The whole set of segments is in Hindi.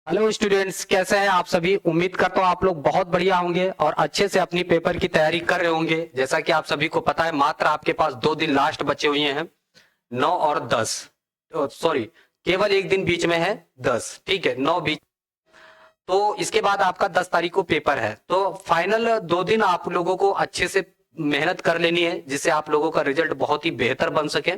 हेलो स्टूडेंट्स, कैसे हैं आप सभी। उम्मीद करता हूँ आप लोग बहुत बढ़िया होंगे और अच्छे से अपनी पेपर की तैयारी कर रहे होंगे। जैसा कि आप सभी को पता है, मात्र आपके पास 2 दिन लास्ट बचे हुए हैं, 9 और 10। सॉरी, केवल एक दिन बीच में है, 10। ठीक है, 9 बीच। तो इसके बाद आपका 10 तारीख को पेपर है। तो फाइनल 2 दिन आप लोगों को अच्छे से मेहनत कर लेनी है, जिससे आप लोगों का रिजल्ट बहुत ही बेहतर बन सके।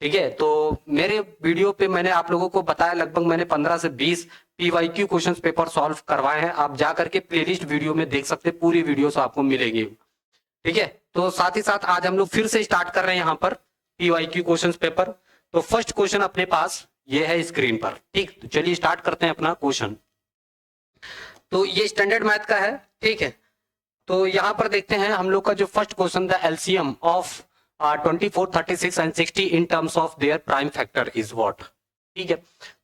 ठीक है, तो मेरे वीडियो पे मैंने आप लोगों को बताया, लगभग मैंने 15 से 20 पीवाईक्यू क्वेश्चन पेपर सॉल्व करवाए हैं। आप जा करके प्लेलिस्ट वीडियो में देख सकते हैं, पूरी वीडियो आपको मिलेगी। ठीक है, तो साथ ही साथ आज हम लोग फिर से स्टार्ट कर रहे हैं यहाँ पर पीवाईक्यू क्वेश्चन पेपर। तो फर्स्ट क्वेश्चन अपने पास ये है स्क्रीन पर। ठीक, तो चलिए स्टार्ट करते हैं अपना क्वेश्चन। तो ये स्टैंडर्ड मैथ का है। ठीक है, तो यहाँ पर देखते हैं हम लोग का जो first question, the LCM of 24, 36 and 60 in terms of their prime factor is what. ठीक है,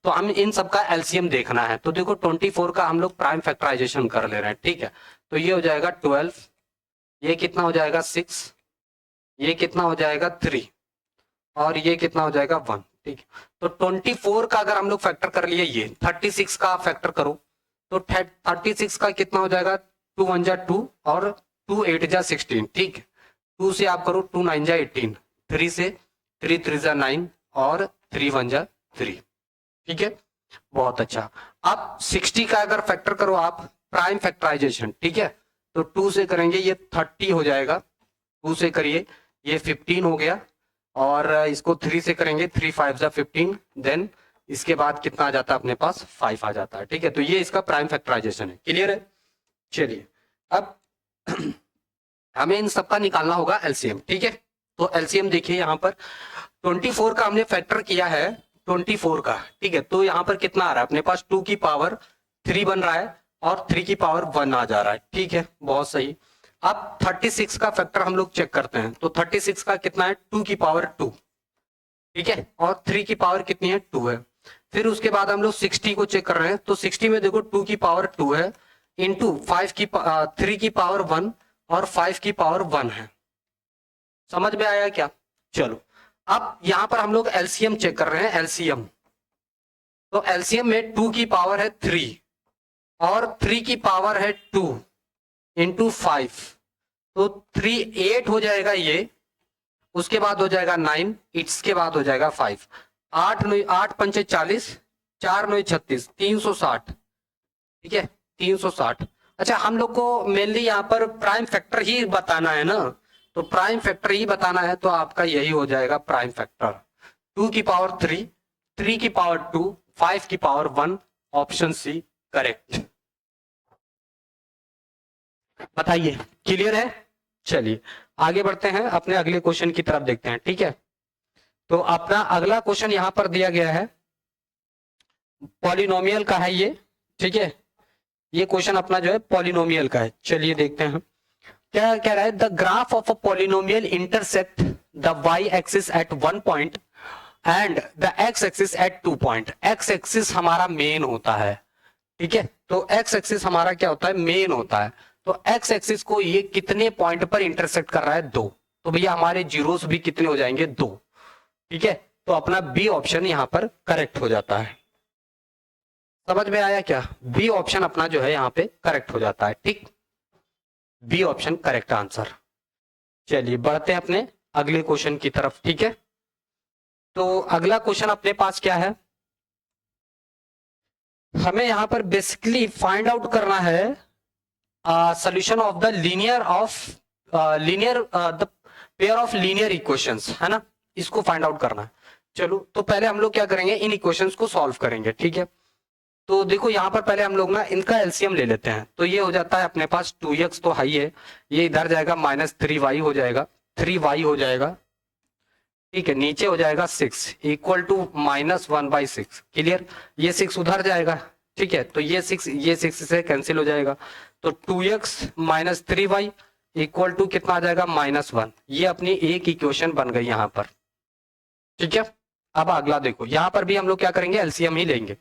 तो हम इन सबका एलसीएम देखना है। तो देखो 24 का हम लोग प्राइम फैक्टराइजेशन कर ले रहे हैं। ठीक है, तो ये हो जाएगा 12, ये कितना हो जाएगा 6, ये कितना हो जाएगा 3, और ये कितना हो जाएगा 1। ठीक है, तो 24 का अगर हम लोग फैक्टर कर लिए, ये 36 का फैक्टर करो तो 36 का कितना हो जाएगा, 2 1 जा 2 और 2 8 जा 16। ठीक है, 2 से आप करो 2 9 जा 18, 3 से 3 3 जा 9 और 3 1 जा 3। ठीक है, बहुत अच्छा। अब 60 का अगर फैक्टर करो आप, प्राइम फैक्टराइजेशन। ठीक है, तो 2 से करेंगे ये 30 हो जाएगा, 2 से करिए ये 15 हो गया, और इसको 3 से करेंगे 3 5 जा 15, देन इसके बाद कितना आ जाता है अपने पास, 5 आ जाता है। ठीक है, तो ये इसका प्राइम फैक्टराइजेशन है। क्लियर है। चलिए, अब हमें इन सबका निकालना होगा एलसीएम। ठीक है, तो एलसीएम देखिए यहाँ पर 24 का हमने फैक्टर किया है, 24 का। ठीक है, तो यहाँ पर कितना आ रहा है अपने पास, 2 की पावर 3 बन रहा है और 3 की पावर 1 आ जा रहा है। ठीक है, बहुत सही। अब 36 का फैक्टर हम लोग चेक करते हैं। तो 36 का कितना है, 2 की पावर 2। ठीक है, और 3 की पावर कितनी है, 2 है। फिर उसके बाद हम लोग 60 को चेक कर रहे हैं। तो 60 में देखो 2 की पावर 2 है, इंटू 3 की पावर 1 और 5 की पावर 1 है। समझ में आया क्या। चलो, अब यहां पर हम लोग एलसीएम चेक कर रहे हैं, एलसीएम। तो एलसीएम में 2 की पावर है 3 और 3 की पावर है 2 इंटू 5, तो 3 8 हो जाएगा ये, उसके बाद हो जाएगा 9, इसके बाद हो जाएगा 5। 8 पंचे 40, 4 9 36, 360। ठीक है, 360। अच्छा, हम लोग को मेनली यहाँ पर प्राइम फैक्टर ही बताना है ना, तो प्राइम फैक्टर ही बताना है, तो आपका यही हो जाएगा प्राइम फैक्टर। 2 की पावर 3, 3 की पावर 2, 5 की पावर 1, ऑप्शन सी करेक्ट। बताइए, क्लियर है। चलिए आगे बढ़ते हैं, अपने अगले क्वेश्चन की तरफ देखते हैं। ठीक है, तो अपना अगला क्वेश्चन यहां पर दिया गया है, पॉलिनोमियल का है ये। ठीक है, ये क्वेश्चन अपना जो है पॉलिनोमियल का है। चलिए देखते हैं क्या कह रहा है। The graph of a polynomial intersect the Y axis at 1 point and the X axis at 2 point. X axis हमारा मेन होता है। ठीक है, तो एक्स एक्सिस हमारा क्या होता है, मेन होता है। तो एक्स एक्सिस को ये कितने पॉइंट पर इंटरसेक्ट कर रहा है, 2। तो भैया हमारे जीरोस भी कितने हो जाएंगे, 2। ठीक है, तो अपना बी ऑप्शन यहां पर करेक्ट हो जाता है। समझ में आया क्या, बी ऑप्शन अपना जो है यहाँ पे करेक्ट हो जाता है। ठीक, बी ऑप्शन करेक्ट आंसर। चलिए बढ़ते हैं अपने अगले क्वेश्चन की तरफ। ठीक है, तो अगला क्वेश्चन अपने पास क्या है, हमें यहां पर बेसिकली फाइंड आउट करना है solution of the linear the pair of linear equations, है ना, इसको फाइंड आउट करना है। चलो, तो पहले हम लोग क्या करेंगे, इन इक्वेशंस को सॉल्व करेंगे। ठीक है, तो देखो यहां पर पहले हम लोग ना इनका एलसीएम ले लेते हैं। तो ये हो जाता है अपने पास 2x तो हाई है, ये इधर जाएगा -3y हो जाएगा, 3y हो जाएगा। ठीक है, नीचे हो जाएगा 6 इक्वल टू -1/6। क्लियर, ये 6 उधर जाएगा। ठीक है, तो ये 6 से कैंसिल हो जाएगा, तो 2x - 3y इक्वल टू कितना आ जाएगा, -1। ये अपनी एक इक्वेशन बन गई यहाँ पर। ठीक है, अब अगला देखो, यहां पर भी हम लोग क्या करेंगे, एलसीएम ही लेंगे।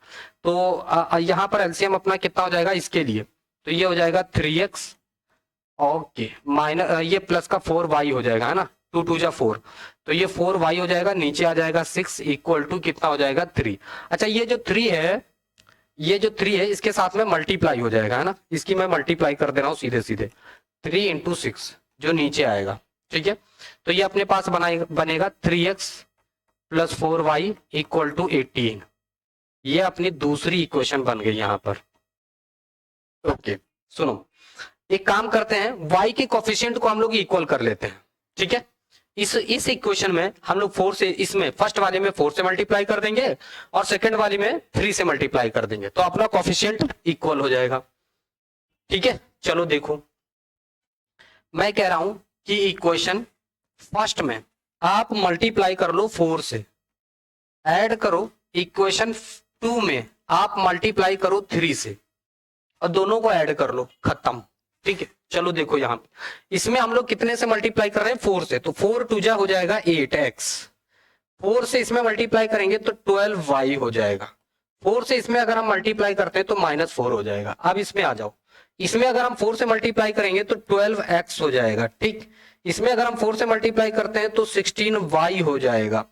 तो यहां पर एलसीएम अपना कितना हो जाएगा इसके लिए, तो ये हो जाएगा 3x, ओके, माइनस ये प्लस का 4y हो जाएगा, है ना, 2 2 जा 4, तो ये 4y हो जाएगा, नीचे आ जाएगा 6 इक्वल टू कितना हो जाएगा 3। अच्छा, ये जो 3 है ये जो 3 है इसके साथ में मल्टीप्लाई हो जाएगा, है ना, इसकी मैं मल्टीप्लाई कर दे रहा हूँ सीधे सीधे, 3 इंटू 6 जो नीचे आएगा, ठीक है। तो ये अपने पास बनेगा 3x plus 4y equal to 18। ये अपनी दूसरी इक्वेशन बन गई यहां पर। ओके सुनो, एक काम करते हैं, y के कोफिशिएंट को हम लोग इक्वल कर लेते हैं, ठीक है। इस इक्वेशन में हम लोग 4 से, इसमें फर्स्ट वाले में 4 से मल्टीप्लाई कर देंगे और सेकंड वाले में 3 से मल्टीप्लाई कर देंगे, तो अपना कोफिशिएंट इक्वल हो जाएगा, ठीक है। चलो देखो, मैं कह रहा हूं कि इक्वेशन फर्स्ट में आप मल्टीप्लाई कर लो 4 से, ऐड करो इक्वेशन 2 में आप मल्टीप्लाई करो 3 से, और दोनों को ऐड कर लो, खत्म, ठीक है। चलो देखो यहां पे इसमें हम लोग कितने से मल्टीप्लाई कर रहे हैं, 4 से, तो 4 टू जा हो जाएगा 8x, 4 से इसमें मल्टीप्लाई करेंगे तो 12y हो जाएगा, 4 से इसमें अगर हम मल्टीप्लाई करते हैं तो -4 हो जाएगा। अब इसमें आ जाओ, इसमें अगर हम 4 से मल्टीप्लाई करेंगे तो 12x हो जाएगा, ठीक। इसमें अगर हम 4 से मल्टीप्लाई करते हैं तो 16y हो जाएगा।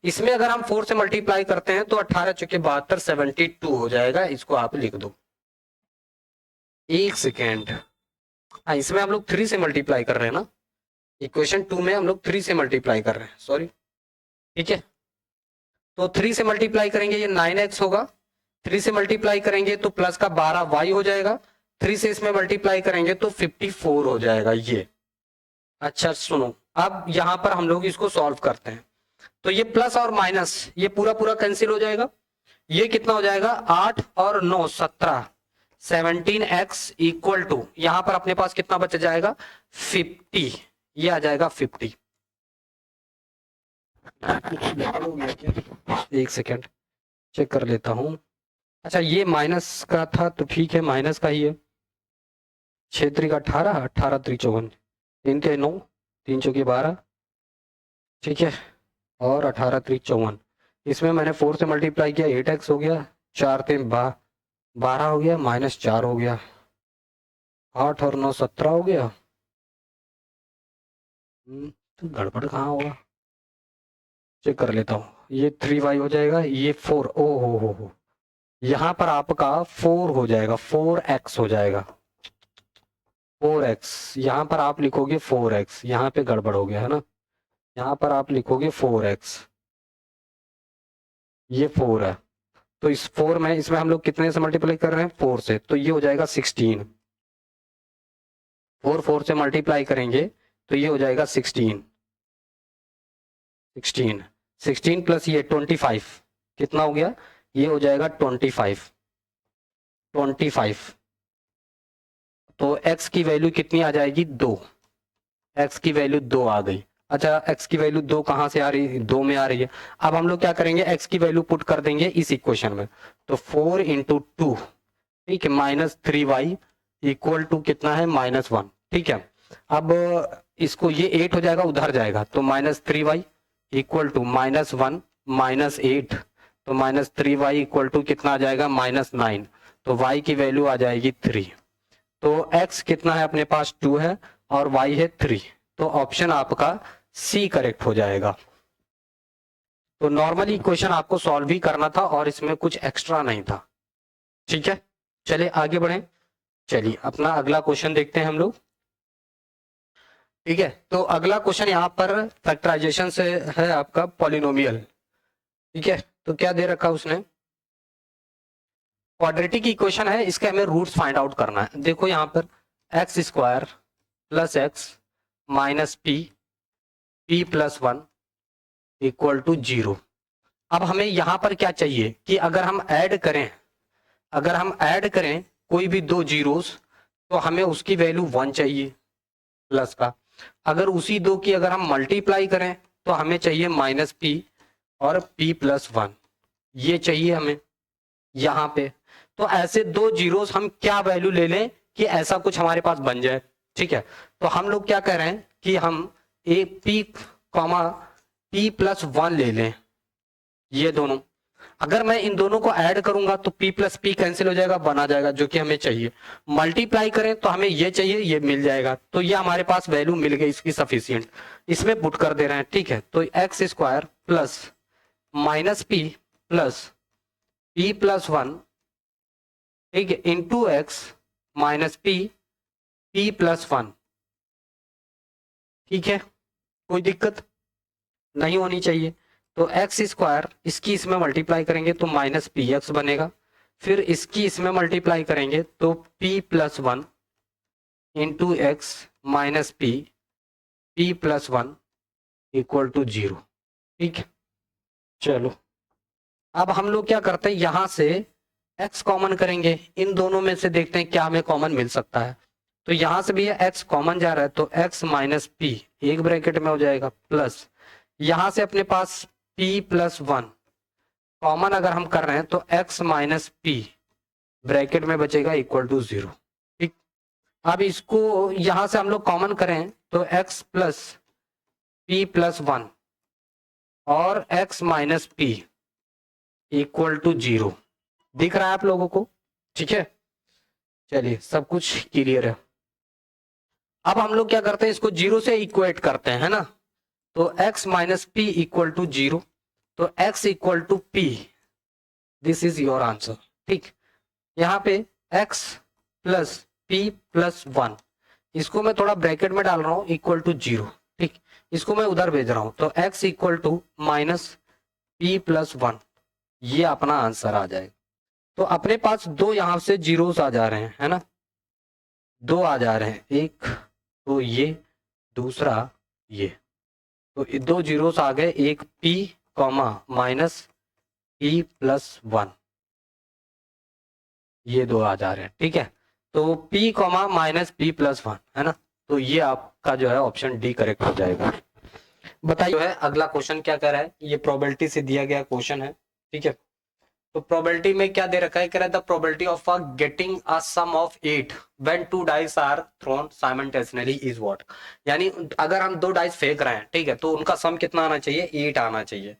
इसमें अगर हम 4 से मल्टीप्लाई करते हैं तो 18 चुके 72 72 हो जाएगा। इसको आप लिख दो, एक सेकेंड। हाँ, इसमें हम लोग 3 से मल्टीप्लाई कर रहे हैं ना, इक्वेशन 2 में हम लोग 3 से मल्टीप्लाई कर रहे हैं, सॉरी, ठीक है। तो 3 से मल्टीप्लाई करेंगे ये 9x होगा, 3 से मल्टीप्लाई करेंगे तो प्लस का 12y हो जाएगा, 3 से इसमें मल्टीप्लाई करेंगे तो 54 हो जाएगा ये। अच्छा सुनो, अब यहां पर हम लोग इसको सॉल्व करते हैं, तो ये प्लस और माइनस ये पूरा पूरा कैंसिल हो जाएगा। ये कितना हो जाएगा, 8 और 9 17, 17x इक्वल टू, यहां पर अपने पास कितना बच जाएगा, 50, ये आ जाएगा 50। एक सेकेंड चेक कर लेता हूं। अच्छा ये माइनस का था तो ठीक है, माइनस का ही है। 6 3 18, 18 3 54, 3 3 9, 3 चौके 12, ठीक है, और 18 3 54। इसमें मैंने 4 से मल्टीप्लाई किया, 8x हो गया, 4 3 12 हो गया, -4 हो गया, 8 और 9 17 हो गया। तो गड़बड़ कहाँ होगा, चेक कर लेता हूँ। ये 3y हो जाएगा, ये 4, ओ हो, यहाँ पर आपका 4 हो जाएगा, 4x हो जाएगा, 4x। यहाँ पर आप लिखोगे 4x, यहाँ पे गड़बड़ हो गया है ना, यहाँ पर आप लिखोगे 4x, ये 4 है, तो इस 4 में, इसमें हम लोग कितने से मल्टीप्लाई कर रहे हैं, 4 से, तो ये हो जाएगा 16। 4 से मल्टीप्लाई करेंगे तो ये हो जाएगा 16 प्लस ये 25, कितना हो गया, ये हो जाएगा 25। तो x की वैल्यू कितनी आ जाएगी, 2, x की वैल्यू 2 आ गई। अच्छा x की वैल्यू 2 कहां से आ रही है, 2 में आ रही है। अब हम लोग क्या करेंगे, x की वैल्यू पुट कर देंगे इस इक्वेशन में, तो 4 इंटू 2, ठीक है, -3y इक्वल टू कितना है, -1, ठीक है। अब इसको ये 8 हो जाएगा, उधर जाएगा, तो -3y इक्वल टू -1 -8, तो -3y इक्वल टू कितना आ जाएगा, -9, तो y की वैल्यू आ जाएगी 3। तो x कितना है अपने पास, 2 है, और y है 3, तो ऑप्शन आपका सी करेक्ट हो जाएगा। तो नॉर्मली इक्वेशन आपको सॉल्व भी करना था और इसमें कुछ एक्स्ट्रा नहीं था, ठीक है। चलिए आगे बढ़े, चलिए अपना अगला क्वेश्चन देखते हैं हम लोग, ठीक है। तो अगला क्वेश्चन यहाँ पर फैक्टराइजेशन से है आपका पॉलिनोमियल, ठीक है। तो क्या दे रखा उसने, क्वाड्रेटिक इक्वेशन है, इसके हमें रूट्स फाइंड आउट करना है। देखो यहाँ पर x² plus x minus p plus 1 equal to 0। अब हमें यहाँ पर क्या चाहिए कि अगर हम ऐड करें कोई भी दो जीरोस, तो हमें उसकी वैल्यू 1 चाहिए प्लस का। अगर उसी दो की अगर हम मल्टीप्लाई करें तो हमें चाहिए -p और p प्लस 1, ये चाहिए हमें यहाँ पे। तो ऐसे दो जीरोस हम क्या वैल्यू ले लें कि ऐसा कुछ हमारे पास बन जाए, ठीक है। तो हम लोग क्या कह रहे हैं कि हम p प्लस 1 ले लें, ये दोनों। अगर मैं इन दोनों को ऐड करूंगा तो p प्लस p कैंसिल हो जाएगा, 1 आ जाएगा, जो कि हमें चाहिए। मल्टीप्लाई करें तो हमें ये चाहिए, ये मिल जाएगा। तो ये हमारे पास वैल्यू मिल गई इसकी सफिशियंट, इसमें पुट कर दे रहे हैं, ठीक है। तो x² plus -p plus p plus 1 ठीक है, into X minus P plus 1। ठीक है, कोई दिक्कत नहीं होनी चाहिए। तो एक्स स्क्वायर इसकी इसमें मल्टीप्लाई करेंगे तो माइनस पी एक्स बनेगा, फिर इसकी इसमें मल्टीप्लाई करेंगे तो P plus 1 into X minus P plus 1 equal to 0। ठीक है, चलो अब हम लोग क्या करते हैं, यहां से x कॉमन करेंगे, इन दोनों में से देखते हैं क्या हमें कॉमन मिल सकता है। तो यहां से भी x कॉमन जा रहा है तो x माइनस पी एक ब्रैकेट में हो जाएगा, प्लस यहां से अपने पास p प्लस 1 कॉमन अगर हम कर रहे हैं तो x माइनस पी ब्रैकेट में बचेगा इक्वल टू 0। ठीक, अब इसको यहां से हम लोग कॉमन करें तो x प्लस पी प्लस 1 और x minus P equal to 0 दिख रहा है आप लोगों को। ठीक है, चलिए सब कुछ क्लियर है। अब हम लोग क्या करते हैं, इसको 0 से इक्वेट करते हैं, है ना। तो x minus P equal to 0, तो x equal to P, this is your answer. ठीक, यहाँ पे x प्लस पी प्लस 1, इसको मैं थोड़ा ब्रैकेट में डाल रहा हूं इक्वल टू 0। ठीक, इसको मैं उधर भेज रहा हूं तो x equal to minus P plus 1, ये अपना आंसर आ जाएगा। तो अपने पास दो यहां से जीरोस आ जा रहे हैं, है ना, दो आ जा रहे हैं, एक तो ये, दूसरा ये, तो दो जीरोस आ गए, एक p comma minus p plus 1, ये दो आ जा रहे हैं। ठीक है, तो p comma minus p plus 1, है ना, तो ये आपका जो है ऑप्शन डी करेक्ट हो जाएगा। बताइए जो है अगला क्वेश्चन क्या कह रहा है, ये प्रोबेबिलिटी से दिया गया क्वेश्चन है। ठीक है, तो प्रोबेबिलिटी में क्या दे रखा है, कह रहा है the probability of getting a sum of 8 when 2 dice are thrown simultaneously is what. यानी अगर हम दो डाइस फेंक रहे हैं, ठीक है, तो उनका सम कितना आना चाहिए, 8 आना चाहिए।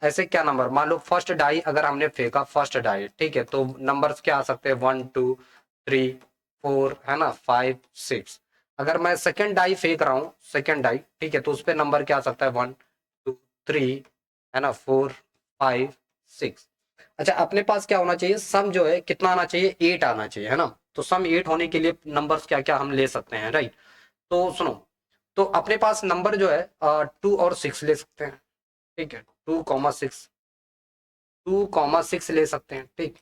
ऐसे क्या नंबर, मान लो फर्स्ट डाई अगर हमने फेंका, फर्स्ट डाई, ठीक है, तो नंबर्स क्या आ सकते हैं, 1 2 3 4, है ना, 5 6। अगर मैं सेकेंड डाई फेंक रहा हूँ, सेकेंड डाई, ठीक है, तो उस पर नंबर क्या आ सकता है, 1 2 3, है ना, 4 5 6। अच्छा, अपने पास क्या होना चाहिए, सम जो है कितना आना चाहिए, 8 आना चाहिए, है ना। तो सम 8 होने के लिए नंबर्स क्या क्या हम ले सकते हैं, राइट। तो सुनो, तो अपने पास नंबर जो है 2 और 6 ले सकते हैं। ठीक है, 2,6, 2,6 ले सकते हैं। ठीक,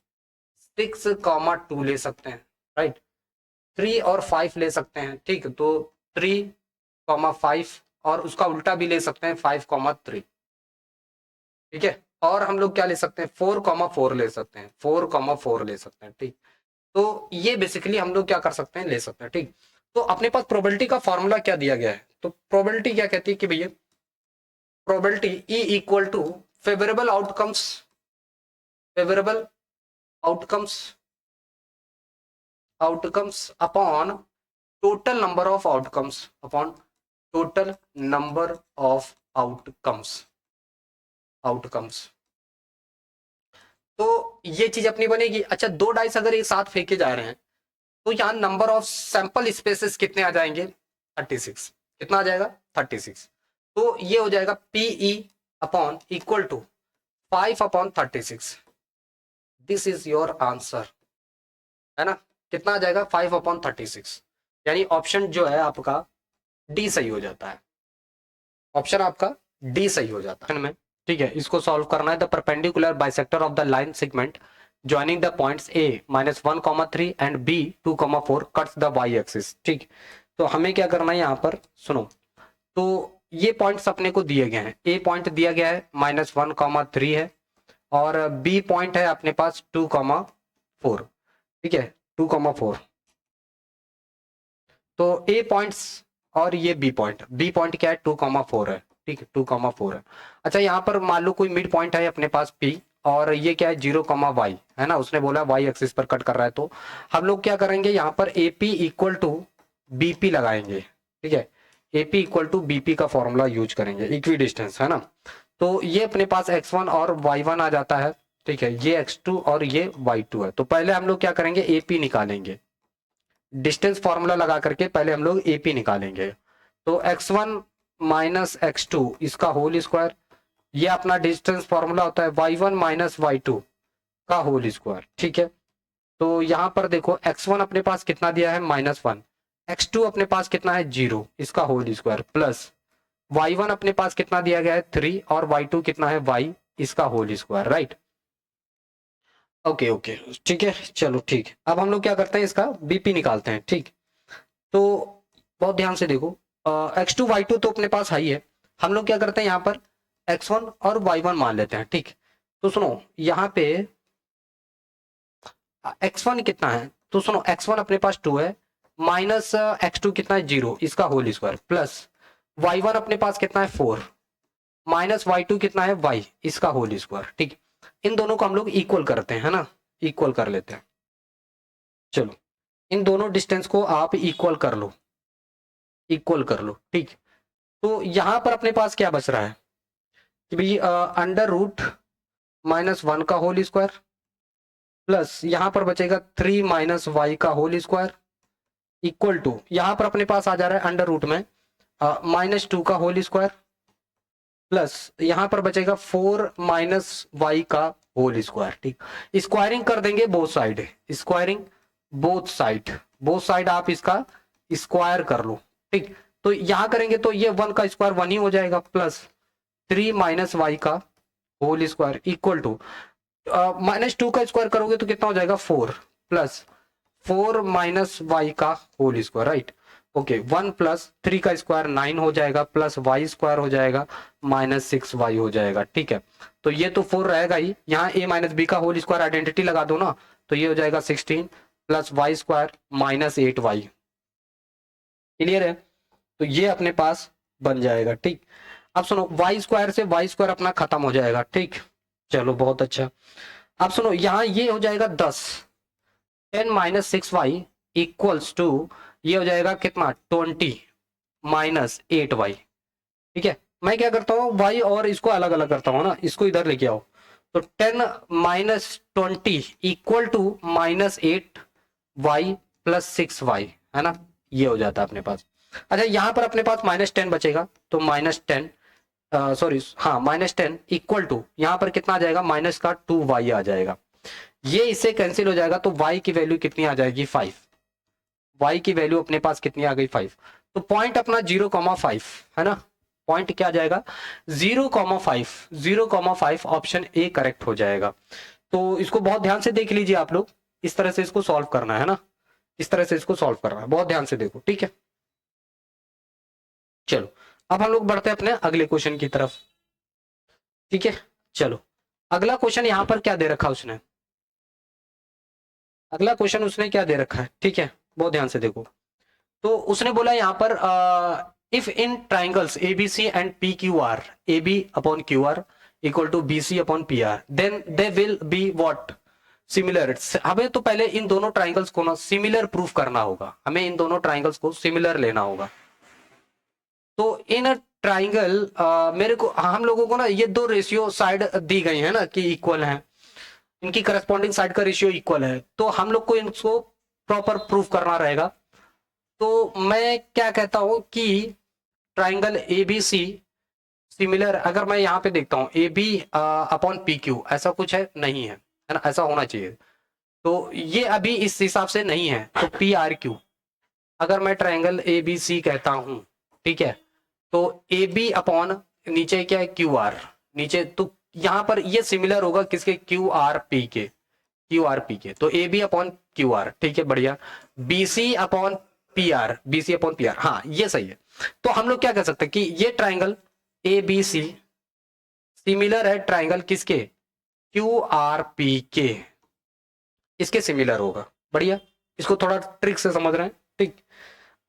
6,2 ले सकते हैं, राइट। 3 और 5 ले सकते हैं। ठीक, तो 3,5 और उसका उल्टा भी ले सकते हैं, 5,3। ठीक है, और हम लोग क्या ले सकते हैं, 4,4 ले सकते हैं, 4,4 ले सकते हैं। ठीक, तो ये बेसिकली हम लोग क्या कर सकते हैं, ले सकते हैं। ठीक, तो अपने पास प्रोबेबिलिटी का फॉर्मूला क्या दिया गया है, तो प्रोबेबिलिटी क्या कहती है कि भैया probability E equal to favourable outcomes, favourable outcomes, outcomes upon total number of outcomes, upon total number of outcomes, outcomes. तो ये चीज अपनी बनेगी। अच्छा, दो डाइस अगर एक साथ फेंके जा रहे हैं तो यहाँ नंबर ऑफ सैंपल स्पेसेस कितने आ जाएंगे, 36। कितना आ जाएगा, 36। तो ये हो जाएगा P E upon equal to 5/36। This is your answer, है ना। कितना आ जाएगा, 5/36। यानी ऑप्शन जो है आपका डी सही हो जाता है, ऑप्शन आपका डी सही हो जाता है। ठीक है, इसको सॉल्व करना है। The perpendicular bisector of the line segment joining the points a -1,3 and b 2,4 cuts the y axis। ठीक, तो हमें क्या करना है यहाँ पर, सुनो, तो ये पॉइंट्स अपने को दिए गए हैं। ए पॉइंट दिया गया है -1,3 है, और बी पॉइंट है अपने पास 2,4। ठीक है, 2,4। तो ए पॉइंट्स और ये बी पॉइंट क्या है, 2,4 है। ठीक है, 2,4 है। अच्छा, यहाँ पर मान लो कोई मिड पॉइंट है अपने पास पी, और ये क्या है 0,y, है ना, उसने बोला y एक्सिस पर कट कर रहा है। तो हम लोग क्या करेंगे, यहाँ पर AP इक्वल टू BP लगाएंगे। ठीक है, AP इक्वल टू BP का फॉर्मूला यूज करेंगे, इक्वी डिस्टेंस, है ना। तो ये अपने पास x1 और y1 आ जाता है। ठीक है, ये x2 और ये y2 है। तो पहले हम लोग क्या करेंगे, AP निकालेंगे, डिस्टेंस फॉर्मूला लगा करके पहले हम लोग AP निकालेंगे। तो x1 माइनस x2 इसका होल स्क्वायर, ये अपना डिस्टेंस फॉर्मूला होता है y1 माइनस y2 का होल स्क्वायर। ठीक है, तो यहाँ पर देखो x1 अपने पास कितना दिया है -1, x2 अपने पास कितना है 0, इसका होल स्क्वायर, प्लस y1 अपने पास कितना दिया गया है 3 और y2 कितना है y, इसका whole square, right. Okay okay ठीक है, चलो ठीक। अब हम लोग क्या करते हैं, इसका बीपी निकालते हैं, ठीक। तो बहुत ध्यान से देखो, x2 y2 तो अपने पास हाई है, हम लोग क्या करते हैं यहाँ पर x1 और y1 मान लेते हैं, ठीक। तो सुनो यहाँ पे x1 कितना है, तो सुनो x1 अपने पास 2 है, माइनस x2 कितना है 0, इसका होल स्क्वायर, प्लस y1 अपने पास कितना है 4, माइनस y2 कितना है y, इसका होल स्क्वायर, ठीक। इन दोनों को हम लोग इक्वल करते हैं, है ना, इक्वल कर लेते हैं। चलो इन दोनों डिस्टेंस को आप इक्वल कर लो, इक्वल कर लो, ठीक। तो यहां पर अपने पास क्या बच रहा है कि भाई अंडर रूट -1 का होल स्क्वायर, प्लस यहां पर बचेगा 3 माइनस वाई का होल स्क्वायर, इक्वल टू यहां पर अपने पास आ जा रहा है अंडर रूट में -2 का होल स्क्वायर, प्लस यहां पर बचेगा 4 माइनस वाई का होल स्क्वायर, ठीक। स्क्वायरिंग कर देंगे both side, squaring both side, both side आप इसका स्क्वायर कर लो, ठीक। तो यहां करेंगे तो ये 1 का स्क्वायर 1 ही हो जाएगा, प्लस 3 माइनस वाई का होल स्क्वायर इक्वल टू -2 का स्क्वायर करोगे तो कितना हो जाएगा 4, प्लस 4 माइनस वाई का whole square, right. Okay 1 plus 3 का स्क्वायर 9 हो जाएगा, प्लस वाई स्क्वायर हो जाएगा -6y हो जाएगा, ठीक है। तो ये तो 4 रहेगा ही, यहाँ a माइनस बी का होल स्क्वायर आइडेंटिटी लगा दो ना, तो ये हो जाएगा 16 plus Y square -8y, clear है। तो ये अपने पास बन जाएगा, ठीक। अब सुनो वाई स्क्वायर से वाई स्क्वायर अपना खत्म हो जाएगा, ठीक। चलो बहुत अच्छा। अब सुनो यहाँ ये हो जाएगा 10 माइनस 6y इक्वल्स टू ये हो जाएगा कितना 20 माइनस 8y, ठीक है। मैं क्या करता हूँ y और इसको अलग अलग करता हूँ ना, इसको इधर लेके आओ, तो 10 minus 20 equal to -8y plus 6y, है ना, ये हो जाता है अपने पास। अच्छा यहाँ पर अपने पास -10 बचेगा, तो -10 सॉरी हाँ -10 इक्वल टू यहाँ पर कितना आ जाएगा, माइनस का 2y आ जाएगा, ये इससे कैंसिल हो जाएगा, तो y की वैल्यू कितनी आ जाएगी 5, y की वैल्यू अपने पास कितनी आ गई 5। तो पॉइंट अपना 0,5 है ना, पॉइंट क्या आ जाएगा 0,5, 0,5 ऑप्शन ए करेक्ट हो जाएगा। तो इसको बहुत ध्यान से देख लीजिए आप लोग, इस तरह से इसको सॉल्व करना है ना, इस तरह से इसको सॉल्व करना है, बहुत ध्यान से देखो, ठीक है। चलो अब हम लोग बढ़ते हैं अपने अगले क्वेश्चन की तरफ, ठीक है। चलो अगला क्वेश्चन यहां पर क्या दे रखा उसने, अगला क्वेश्चन उसने क्या दे रखा है, ठीक है, बहुत ध्यान से देखो। तो उसने बोला यहां पर if in triangles ABC and P Q R, A B upon Q R equal to B C upon P R, then they will be what similar. हमें तो पहले इन दोनों ट्राइंगल्स को ना सिमिलर प्रूफ करना होगा, हमें इन दोनों ट्राइंगल्स को सिमिलर लेना होगा। तो इन ट्राइंगल मेरे को हम लोगों को ना ये दो रेशियो साइड दी गई है ना कि इक्वल है, इनकी करस्पॉन्डिंग साइड का रेशियो इक्वल है, तो हम लोग को इनको प्रॉपर प्रूफ करना रहेगा। तो मैं क्या कहता हूं कि triangle A B C similar, अगर मैं यहाँ पे देखता हूँ A B upon P Q, ऐसा कुछ है नहीं है, है ना, ऐसा होना चाहिए। तो ये अभी इस हिसाब से नहीं है, तो पी आर क्यू, अगर मैं ट्राइंगल ए बी सी कहता हूं, ठीक है, तो ए बी अपॉन नीचे क्या है क्यू आर, नीचे तो यहां पर ये सिमिलर होगा किसके, क्यू आर पी के, क्यू आर पी के, तो A B upon Q R, ठीक है बढ़िया। B C upon P R, B C upon P R, हाँ ये सही है। तो हम लोग क्या कह सकते हैं कि ये triangle A B C similar है ट्राइंगल किसके, क्यू आर पी के, इसके सिमिलर होगा, बढ़िया। इसको थोड़ा ट्रिक से समझ रहे हैं, ठीक।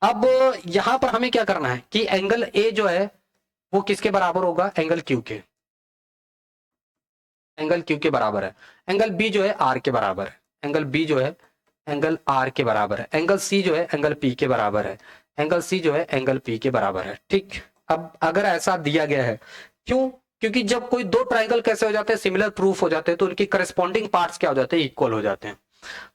अब यहां पर हमें क्या करना है कि एंगल ए जो है वो किसके बराबर होगा, एंगल क्यू के, एंगल क्यू के बराबर है। एंगल बी जो है आर के बराबर है, एंगल बी जो है एंगल आर के बराबर है। एंगल सी जो है एंगल पी के बराबर है, एंगल सी जो है एंगल पी के बराबर है, ठीक। अब अगर ऐसा दिया गया है, क्यों, क्योंकि जब कोई दो ट्राइंगल कैसे हो जाते हैं, सिमिलर प्रूफ हो जाते हैं, तो उनकी करस्पॉन्डिंग पार्ट्स क्या हो जाते हैं, इक्वल हो जाते हैं।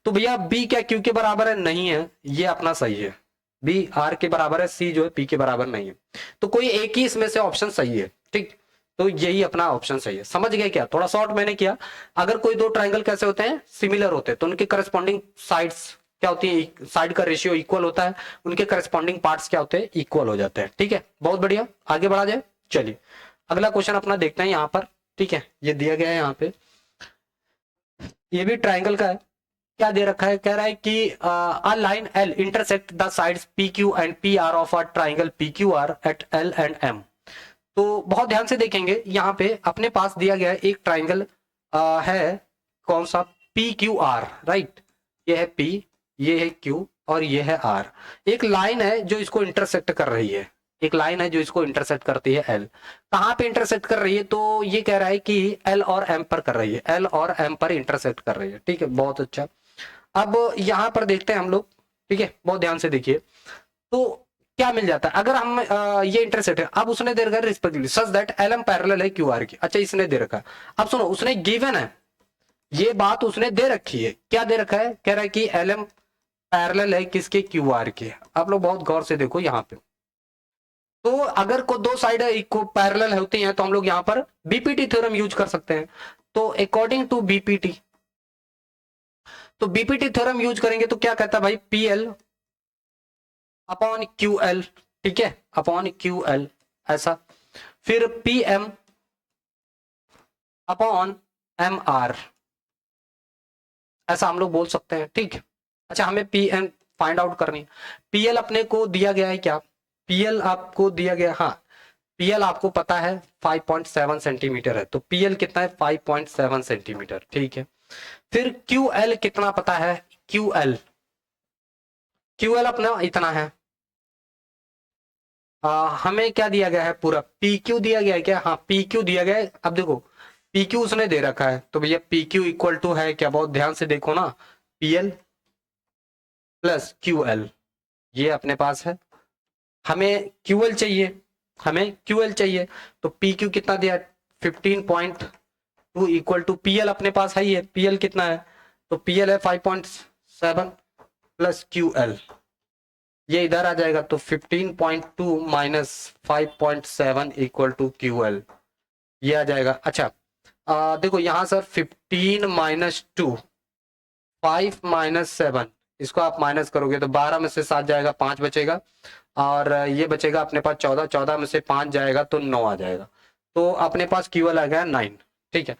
तो भैया बी क्या क्यू के बराबर है, नहीं है, ये अपना सही है, बी आर के बराबर है, सी जो है पी के बराबर नहीं है, तो कोई एक ही इसमें से ऑप्शन सही है, ठीक। तो यही अपना ऑप्शन सही है। समझ गए क्या? थोड़ा शॉर्ट मैंने किया। अगर कोई दो ट्राइंगल कैसे होते हैं, सिमिलर होते हैं, तो उनके करस्पॉन्डिंग साइड्स क्या होती है, साइड का रेशियो इक्वल होता है, उनके करस्पॉन्डिंग पार्ट्स क्या होते हैं, इक्वल हो जाते हैं। ठीक है, बहुत बढ़िया, आगे बढ़ा जाए। चलिए अगला क्वेश्चन अपना देखते हैं यहाँ पर। ठीक है, ये दिया गया है यहाँ पे, ये भी ट्राइंगल का है। क्या दे रखा है, कह रहा है कि a line L intersect the sides P Q and P R of a triangle P Q R at L and M. तो बहुत ध्यान से देखेंगे, यहाँ पे अपने पास दिया गया है एक ट्राइंगल है, कौन सा, पी क्यू आर, राइट। ये है पी, ये है क्यू और ये है आर। एक लाइन है जो इसको इंटरसेक्ट कर रही है, एक लाइन है जो इसको इंटरसेक्ट करती है एल। कहाँ पे इंटरसेक्ट कर रही है, तो ये कह रहा है कि एल और एम पर कर रही है, एल और एम पर इंटरसेक्ट कर रही है। ठीक है, बहुत अच्छा। अब यहाँ पर देखते हैं हम लोग। ठीक है, बहुत ध्यान से देखिए, तो क्या मिल जाता है अगर हम ये इंटरसेक्ट है। अब उसने दे रखा है respectively such that L M parallel है क्यू आर की। अच्छा, इसने दे रखा है। अब सुनो, उसने गिवन है, ये बात उसने दे रखी है। क्या दे रखा है, कह रहा है कि एल एम पैरेलल है किसके, क्यू आर के। आप लोग बहुत गौर से देखो यहाँ पे, तो अगर को दो साइड इक्वल पैरेलल होती हैं तो हम लोग यहाँ पर बीपीटी थ्योरम यूज कर सकते हैं। तो अकॉर्डिंग टू बीपीटी, तो बीपीटी थ्योरम यूज करेंगे तो क्या कहता है भाई, P L upon Q L. ठीक है, अपॉन क्यू एल ऐसा। फिर P M upon M R, ऐसा हम लोग बोल सकते हैं। ठीक है, अच्छा, हमें पी एम फाइंड आउट करनी है। पीएल अपने को दिया गया है क्या, पीएल आपको दिया गया, हाँ, पीएल आपको पता है 5.7 सेंटीमीटर है, तो पीएल कितना है, 5.7 सेंटीमीटर। ठीक है, फिर क्यूएल कितना पता है, क्यूएल, क्यूएल अपना इतना है। हमें क्या दिया गया है, पूरा पी क्यू दिया गया है क्या, हाँ पी क्यू दिया गया है। अब देखो पी क्यू उसने दे रखा है, तो भैया पी क्यू इक्वल टू है क्या, बहुत ध्यान से देखो ना, पीएल प्लस क्यूएल, ये अपने पास है। हमें क्यूएल चाहिए, हमें क्यूएल चाहिए, तो पी क्यू कितना दिया, 15.2 इक्वल टू पीएल अपने पास है ही है, पीएल कितना है, तो पीएल है 5.7 प्लस क्यूएल, ये इधर आ जाएगा, तो 15.2 माइनस 5.7 इक्वल टू क्यूएल, ये आ जाएगा। अच्छा, देखो यहाँ सर 15 माइनस 2, 5 माइनस 7, इसको आप माइनस करोगे तो 12 में से 7 जाएगा, 5 बचेगा, और ये बचेगा अपने पास 14, 14 में से 5 जाएगा तो 9 आ जाएगा। तो अपने पास क्यूएल आ गया 9। ठीक है,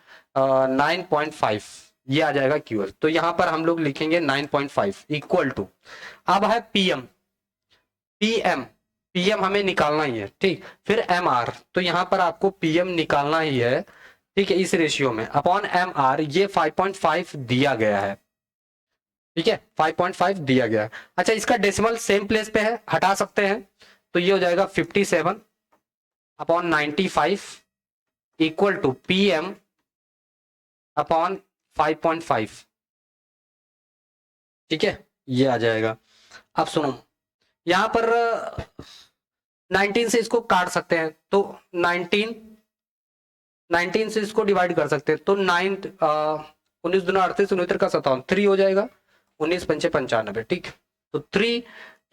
9.5 ये आ जाएगा क्यूएल। तो यहाँ पर हम लोग लिखेंगे 9.5 इक्वल टू, अब है पीएम, पीएम, पीएम हमें निकालना ही है। ठीक, फिर एमआर, तो यहाँ पर आपको पीएम निकालना ही है। ठीक है, इस रेशियो में अपॉन एमआर, ये 5.5 दिया गया है। ठीक है, 5.5 दिया गया है। अच्छा, इसका डेसिमल सेम प्लेस पे है, हटा सकते हैं, तो ये हो जाएगा 57 upon 95 equal to P M upon 5.5। ठीक है, ये आ जाएगा। अब सुनो, यहां पर 19 से इसको काट सकते हैं, तो 19 से इसको डिवाइड कर सकते हैं, तो 19 दूना 38, 19 का 57, 3 हो जाएगा, 19 पंचे 95। ठीक, तो 3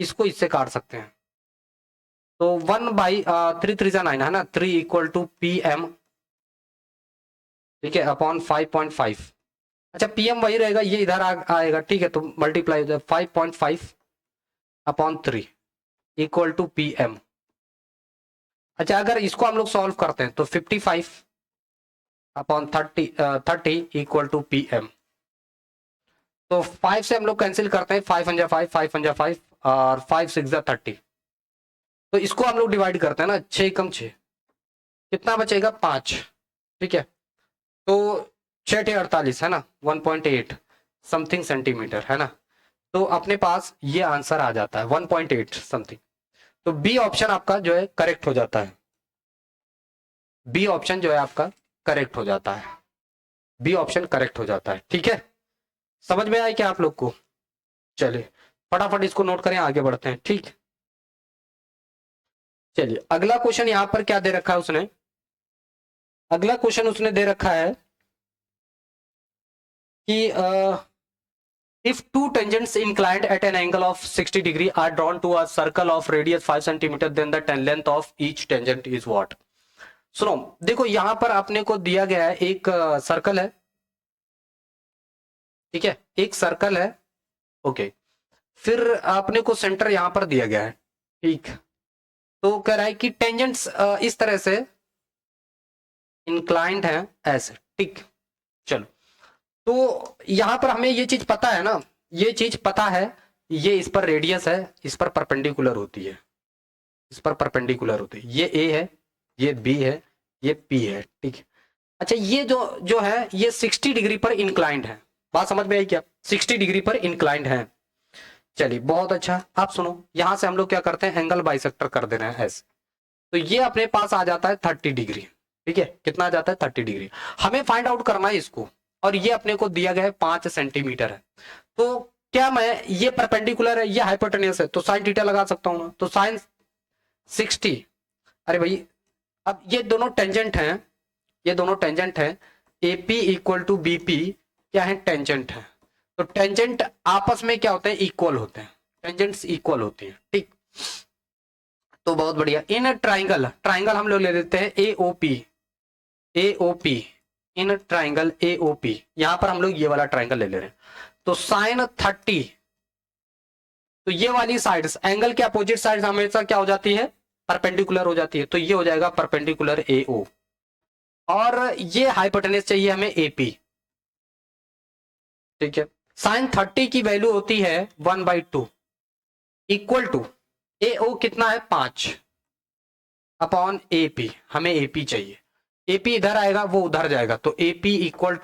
इसको इससे काट सकते हैं, तो 1/3 3 9 है ना, 3 इक्वल टू पी एम। ठीक है, अपॉन 5.5। अच्छा, पीएम वही रहेगा, ये इधर आएगा। ठीक है, तो मल्टीप्लाई हो जाए 5.5 upon 3 equal to P M. अच्छा, अगर इसको हम लोग सॉल्व करते हैं तो 55 upon 30 equal to P M. तो 5 से हम लोग कैंसिल करते हैं, 5 पंजा 5, 5 पंजा 5 और 5 6 30। तो इसको हम लोग डिवाइड करते हैं ना, 6 कम 6 कितना बचेगा, 5। ठीक है, तो 6 48 है ना, 1.8 समथिंग सेंटीमीटर है ना, तो अपने पास ये आंसर आ जाता है 1.8 समथिंग। तो बी ऑप्शन आपका जो है करेक्ट हो जाता है, बी ऑप्शन जो है आपका करेक्ट हो जाता है, बी ऑप्शन करेक्ट हो जाता है। ठीक है, समझ में आया क्या आप लोग को? चलिए फटाफट इसको नोट करें, आगे बढ़ते हैं। ठीक, चलिए अगला क्वेश्चन यहां पर क्या दे रखा है उसने, अगला क्वेश्चन उसने दे रखा है कि if two tangents inclined at an angle of 60 degree are drawn to a circle of radius 5 centimeter, then the length of each tangent is what? सुनो देखो, यहां पर अपने को दिया गया है एक सर्कल है, ठीक है, एक सर्कल है। ओके, फिर अपने को सेंटर यहां पर दिया गया है, ठीक। तो कह रहा है कि टेंजेंट्स इस तरह से इंक्लाइंड है ऐसे, ठीक। चलो, तो यहां पर हमें ये चीज पता है ना, ये चीज पता है, ये इस पर रेडियस है, इस पर परपेंडिकुलर होती है, इस पर परपेंडिकुलर होती है, ये ए है, ये बी है, ये पी है, ठीक है। अच्छा, ये जो जो है ये 60 डिग्री पर इंक्लाइंड है, बात समझ में आई क्या? 60 डिग्री पर इंक्लाइंड है। चलिए बहुत अच्छा, आप सुनो, यहां से हम लोग क्या करते हैं, एंगल बाइसेक्टर कर दे रहे हैं ऐसे। तो ये अपने पास आ जाता है 30 डिग्री, ठीक है, कितना आ जाता है 30 डिग्री। हमें फाइंड आउट करना है इसको, और ये अपने को दिया गया है 5 सेंटीमीटर है। तो क्या मैं, ये परपेंडिकुलर है, ये हाइपोटेन्यूस है, तो साइन थीटा लगा सकता हूं ना, तो साइन 60। अरे भाई, अब ये दोनों टेंजेंट हैं, ये दोनों टेंजेंट है, एपी इक्वल टू बीपी क्या है, टेंजेंट है। तो टेंजेंट आपस में क्या होते हैं, इक्वल होते हैं, टेंजेंट्स इक्वल होती हैं, ठीक। तो बहुत बढ़िया, इन ट्राइंगल, ट्राइंगल हम लोग ले लेते हैं AOP, AOP, in triangle AOP, यहां पर हम लोग ये वाला ट्राइंगल ले ले रहे हैं। तो साइन 30, तो ये वाली साइड्स, एंगल के अपोजिट साइड्स हमेशा क्या हो जाती है, परपेंडिकुलर हो जाती है, तो ये हो जाएगा परपेंडिकुलर एओ। और ये हाइपोटेन्यूस चाहिए हमें एपी, ठीक है। साइन 30 की वैल्यू होती है 1/2 इक्वल टू एओ कितना है 5 अपॉन एपी, हमें एपी चाहिए, एपी इधर आएगा वो उधर जाएगा, तो एपी इक्वल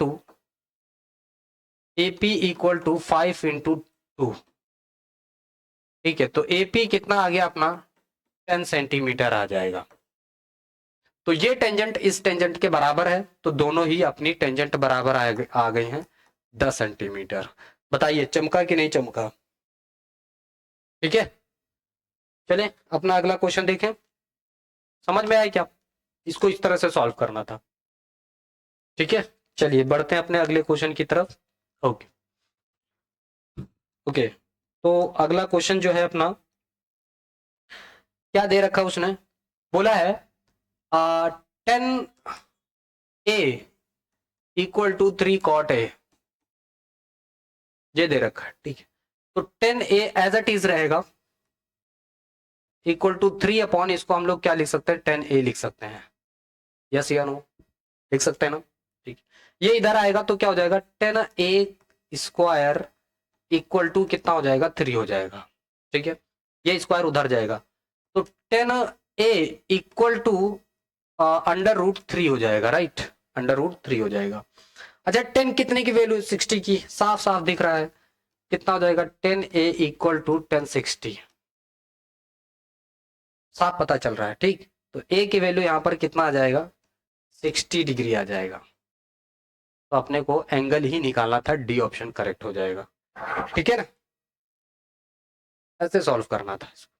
टू 5 × 2, ठीक है। तो एपी कितना आ गया अपना, 10 सेंटीमीटर आ जाएगा। तो ये टेंजेंट इस टेंजेंट के बराबर है, तो दोनों ही अपनी टेंजेंट बराबर आ गए हैं 10 सेंटीमीटर। बताइए चमका कि नहीं चमका, ठीक है। चले अपना अगला क्वेश्चन देखें, समझ में आया क्या, इसको इस तरह से सॉल्व करना था, ठीक है। चलिए बढ़ते हैं अपने अगले क्वेश्चन की तरफ। ओके, ओके, तो अगला क्वेश्चन जो है अपना, क्या दे रखा है उसने, बोला है 10a equal to 3 cot a, ये दे रखा है, ठीक है। तो 10a एज इट इज रहेगा इक्वल टू 3 अपॉन, इसको हम लोग क्या लिख सकते हैं, 10a लिख सकते हैं, यस या नो, लिख सकते हैं ना, ठीक। ये इधर आएगा तो क्या हो जाएगा, 10a² इक्वल टू कितना हो जाएगा, 3 हो जाएगा, ठीक है। ये स्क्वायर उधर जाएगा, तो 10a इक्वल टू √3 हो जाएगा, राइट, √3 हो जाएगा। अच्छा 10 कितने की वैल्यू, 60 की, साफ साफ दिख रहा है, कितना हो जाएगा, 10a इक्वल टू 1060, साफ पता चल रहा है, ठीक। तो a की वैल्यू यहां पर कितना आ जाएगा, 60 डिग्री आ जाएगा। तो अपने को एंगल ही निकालना था, डी ऑप्शन करेक्ट हो जाएगा, ठीक है ना, ऐसे सॉल्व करना था इसको,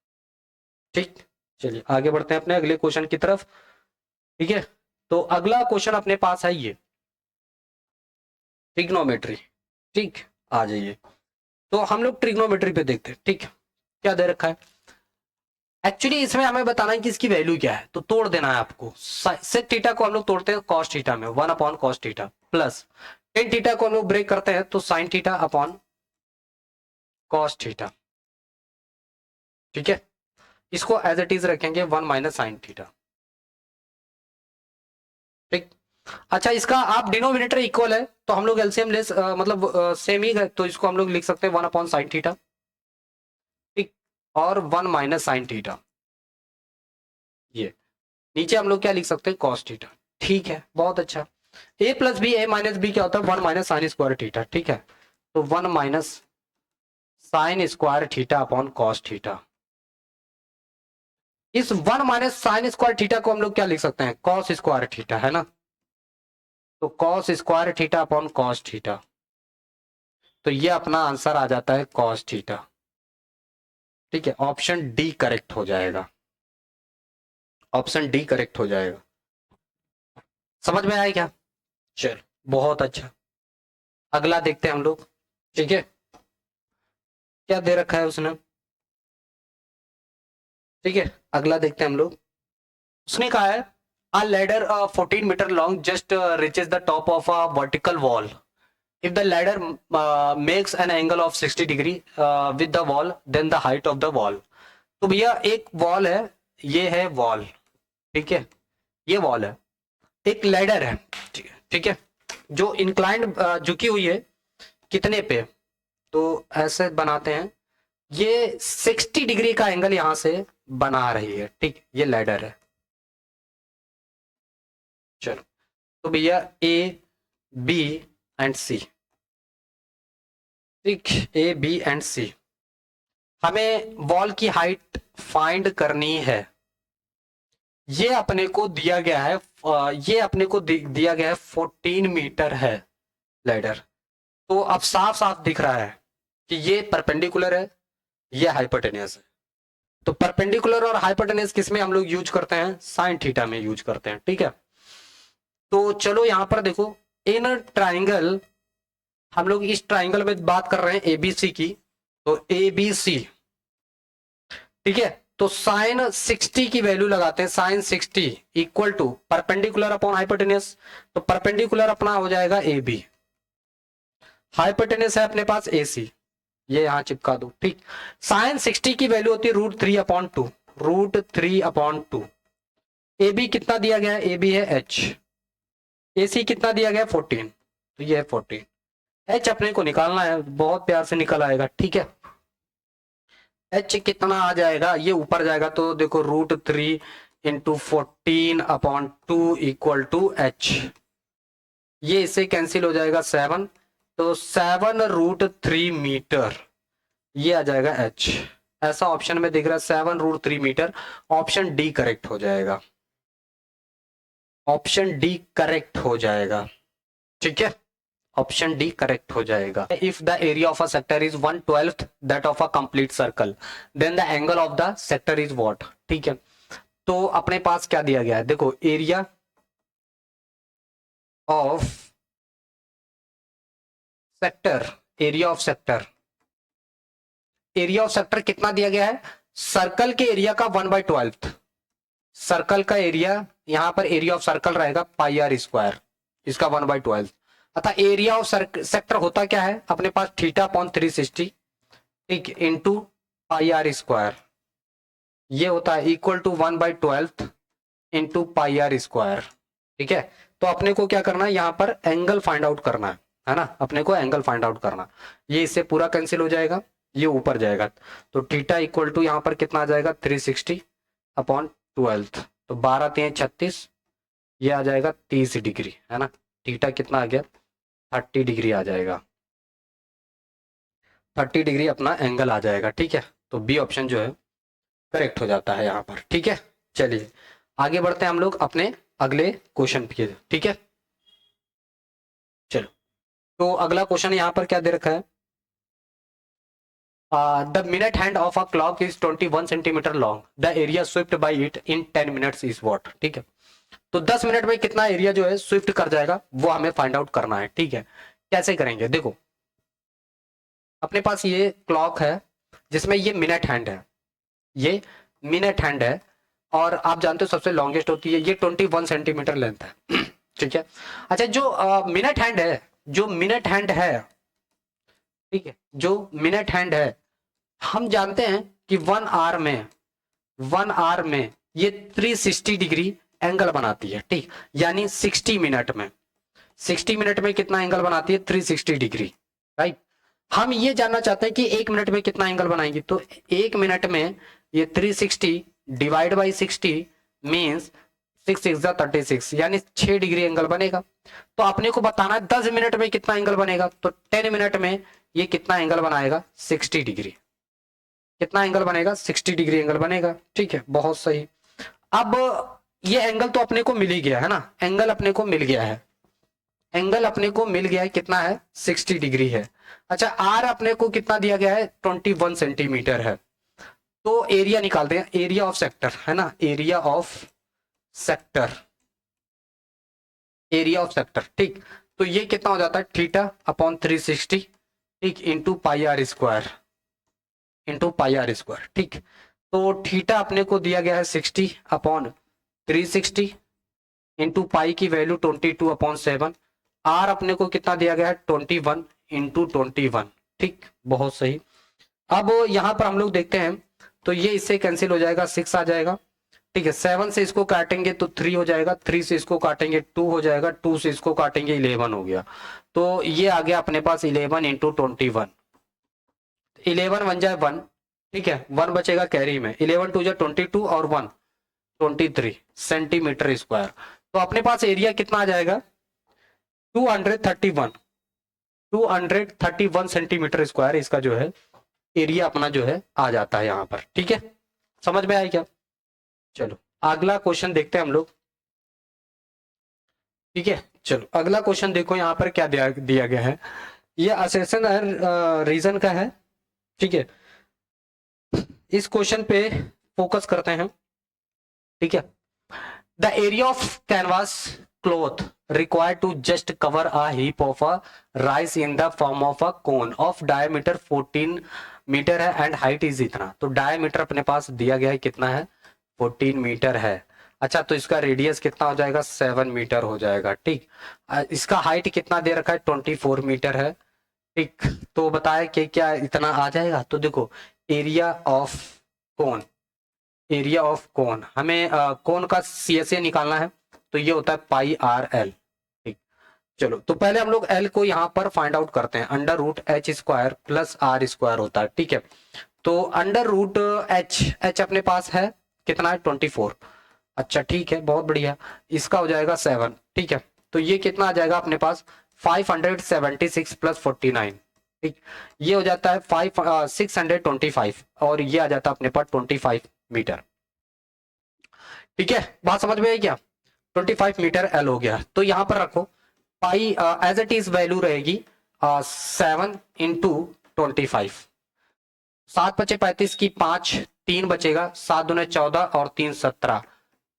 ठीक। चलिए आगे बढ़ते हैं अपने अगले क्वेश्चन की तरफ, ठीक है। तो अगला क्वेश्चन अपने पास है ये ट्रिग्नोमेट्री, ठीक, आ जाइए। तो हम लोग ट्रिग्नोमेट्री पे देखते हैं, ठीक, क्या दे रखा है। एक्चुअली इसमें हमें बताना है कि इसकी वैल्यू क्या है, तो तोड़ देना है आपको। सेक थीटा को हम लोग तोड़ते हैं कॉस थीटा में, 1 upon cos theta, plus tan theta को हम लोग ब्रेक करते हैं तो sine theta upon cos theta, ठीक है। इसको एज इट इज रखेंगे 1 माइनस साइन थीटा, ठीक। अच्छा इसका आप डिनोमिनेटर इक्वल है तो हम लोग एलसीएम लेस मतलब सेम ही है, तो इसको हम लोग लिख सकते हैं 1 अपॉन साइन थीटा, ठीक, और 1 माइनस साइन थीटा, ये नीचे हम लोग क्या लिख सकते हैं, कॉस थीटा, ठीक है, बहुत अच्छा। a plus B, a minus B क्या होता है, 1 माइनस साइन स्क्वायर थीटा, ठीक है। तो 1 minus sine square theta upon cos theta, इस 1 माइनस साइन स्क्वायर थीटा को हम लोग क्या लिख सकते हैं, कॉस स्क्वायर थीटा, है ना। तो cos square theta upon cos theta, तो ये अपना आंसर आ जाता है कॉस थीटा, ठीक है। ऑप्शन डी करेक्ट हो जाएगा, ऑप्शन डी करेक्ट हो जाएगा, समझ में आया क्या, चल बहुत अच्छा। अगला देखते हैं हम लोग, ठीक है, क्या दे रखा है उसने, ठीक है। अगला देखते हैं हम लोग, उसने कहा है A ladder 14 meter long just reaches the top of a vertical wall. If the ladder makes an angle of 60 degree with the wall, then the height of the wall. तो भैया एक वॉल है, ये है वॉल, ठीक है, ये वॉल है, एक लैडर है, ठीक है, जो इंक्लाइंड झुकी हुई है कितने पे, तो ऐसे बनाते हैं, ये 60 डिग्री का एंगल यहां से बना रही है, ठीक, ये लैडर है। चलो तो भैया ए बी एंड सी, ठीक, ए बी एंड सी, हमें वॉल की हाइट फाइंड करनी है। ये अपने को दिया गया है, ये अपने को दिया गया है 14 मीटर है लैडर। तो अब साफ साफ दिख रहा है कि ये परपेंडिकुलर है, ये हाइपोटेनियस है। तो परपेंडिकुलर और हाइपोटेनियस किस में हम लोग यूज करते हैं, साइन थीटा में यूज करते हैं, ठीक है। तो चलो यहां पर देखो, इन ट्राइंगल, हम लोग इस ट्राइंगल में बात कर रहे हैं एबीसी की, तो एबीसी, ठीक है, तो साइन 60 की वैल्यू लगाते हैं, sine 60 equal to perpendicular upon hypotenuse, तो परपेंडिकुलर अपना हो जाएगा ए बी, हाइपोटेनियस है अपने पास ए सी, ये यहां चिपका दो, ठीक। साइन 60 की वैल्यू होती है √3/2, √3/2। ए बी कितना दिया गया है, ए बी है एच, ए सी कितना दिया गया है 14, तो ये है 14, एच अपने को निकालना है, बहुत प्यार से निकल आएगा, ठीक है। एच कितना आ जाएगा, ये ऊपर जाएगा, तो देखो √3 × 14/2 इक्वल टू एच, ये इससे कैंसिल हो जाएगा 7, तो 7 √3 मीटर, ये आ जाएगा एच, ऐसा ऑप्शन में दिख रहा है 7 √3 मीटर, ऑप्शन डी करेक्ट हो जाएगा, ऑप्शन डी करेक्ट हो जाएगा, ठीक है, ऑप्शन डी करेक्ट हो जाएगा। If the area of a sector is 1/12 that of a complete circle, then the angle of the sector is what, ठीक है। तो अपने पास क्या दिया गया है, देखो area of sector, area of sector, area of sector कितना दिया गया है, सर्कल के एरिया का 1/12, सर्कल का एरिया, यहां पर एरिया ऑफ सर्कल रहेगा πr², इसका 1/12, अतः एरिया ऑफ सेक्टर होता क्या है अपने पास, θ/360, ठीक, इंटू πr², ये होता है इक्वल टू 1/12 इंटू πr², ठीक है। तो अपने को क्या करना है, यहां पर एंगल फाइंड आउट करना है ना, अपने को एंगल फाइंड आउट करना, ये इससे पूरा कैंसिल हो जाएगा, ये ऊपर जाएगा, तो थीटा इक्वल टू यहां पर कितना आ जाएगा 360/12, तो 12×3 = 36, ये आ जाएगा 30 डिग्री, है ना, थीटा कितना आ गया 30 डिग्री आ जाएगा, 30 डिग्री अपना एंगल आ जाएगा, ठीक है। तो बी ऑप्शन जो है करेक्ट हो जाता है यहाँ पर, ठीक है। चलिए आगे बढ़ते हैं हम लोग अपने अगले क्वेश्चन पे, ठीक है। चलो तो अगला क्वेश्चन यहाँ पर क्या दे रखा है, the minute hand of a clock is 21 centimetre long, the area swept by it in 10 minutes is what, ठीक है। तो 10 मिनट में कितना एरिया जो है स्विफ्ट कर जाएगा, वो हमें फाइंड आउट करना है, ठीक है। कैसे करेंगे, देखो अपने पास ये क्लॉक है जिसमें ये मिनट हैंड है, ये मिनट हैंड है, और आप जानते हो सबसे लॉन्गेस्ट होती है, ये 21 सेंटीमीटर लेंथ है, ठीक है। अच्छा जो मिनट हैंड है, जो मिनट हैंड है, ठीक है, जो मिनट हैंड है, हम जानते हैं कि 1 आवर में ये 360 डिग्री एंगल बनाती है, ठीक, यानी 60 मिनट में, 60 मिनट में कितना एंगल बनाती है 360 डिग्री, राइट। हम ये जानना चाहते हैं कि 1 मिनट में कितना एंगल बनाएंगे, तो 1 मिनट में ये 360 डिवाइड बाई 60 मीन्स 6 × 6 = 36, यानी 6 डिग्री एंगल बनेगा। तो अपने को बताना है 10 मिनट में कितना एंगल बनेगा, तो 10 मिनट में ये कितना एंगल बनाएगा 60 डिग्री, कितना एंगल बनेगा 60 डिग्री एंगल बनेगा, ठीक है, बहुत सही। अब ये एंगल तो अपने को मिल ही गया है ना, एंगल अपने को मिल गया है, एंगल अपने को मिल गया है, कितना है 60 डिग्री है। अच्छा आर अपने को कितना दिया गया है 21 सेंटीमीटर है, तो एरिया निकालते हैं, एरिया ऑफ सेक्टर, है ना, area of sector, area of sector, ठीक। तो ये कितना हो जाता है θ/360, ठीक, इंटू πr², ठीक। तो थीटा अपने को दिया गया है 60/360, इंटू पाई की वैल्यू 22/7, आर अपने को कितना दिया गया है 21 इंटू 21। ठीक, बहुत सही। अब यहाँ पर हम लोग देखते हैं तो ये इससे कैंसिल हो जाएगा, 6 आ जाएगा। ठीक है, 7 से इसको काटेंगे तो 3 हो जाएगा, 3 से इसको काटेंगे 2 हो जाएगा, 2 से इसको काटेंगे 11 हो गया। तो ये आ गया अपने पास 11 इंटू 21। 11 बन जाए 1, ठीक है, 1 बचेगा कैरी में, 11 2 जा 22 और 1 23 सेंटीमीटर स्क्वायर। तो अपने पास एरिया कितना आ जाएगा 231 सेंटीमीटर स्क्वायर इसका जो है एरिया अपना जो है आ जाता है यहाँ पर। ठीक है, समझ में आया क्या? चलो अगला क्वेश्चन देखते हैं हम लोग। ठीक है, चलो अगला क्वेश्चन देखो यहाँ पर क्या दिया गया है। ये असर्शन रीजन का है। ठीक है, इस क्वेश्चन पे फोकस करते हैं। ठीक है, the area of canvas cloth required to just cover a heap of a rice in the form of a cone of diameter 14 metre है एंड हाइट इज इतना। तो डायमीटर अपने पास दिया गया है कितना है 14 मीटर है। अच्छा, तो इसका रेडियस कितना हो जाएगा 7 मीटर हो जाएगा। ठीक, इसका हाइट कितना दे रखा है 24 मीटर है। ठीक, तो बताया कि क्या इतना आ जाएगा। तो देखो area of cone, area of cone हमें कोन का CSA निकालना है, तो ये होता है पाई आर एल। ठीक, चलो तो पहले हम लोग एल को यहाँ पर फाइंड आउट करते हैं। Under root H square plus R square होता है। ठीक है, तो अंडर रूट एच अपने पास है कितना है 24। अच्छा ठीक है, बहुत बढ़िया, इसका हो जाएगा 7। ठीक है, तो ये कितना आ जाएगा अपने पास 576 प्लस 49। ठीक, ये हो जाता है 625 और ये आ जाता है अपने पास 25 मीटर। ठीक है, बात समझ में आई क्या? 25 मीटर एल हो गया। तो यहां पर रखो पाई एज इट इज वैल्यू रहेगी 7 इंटू 25। 7 बचे 35 की 5, 3 बचेगा, 7 दूने 14 और 3 17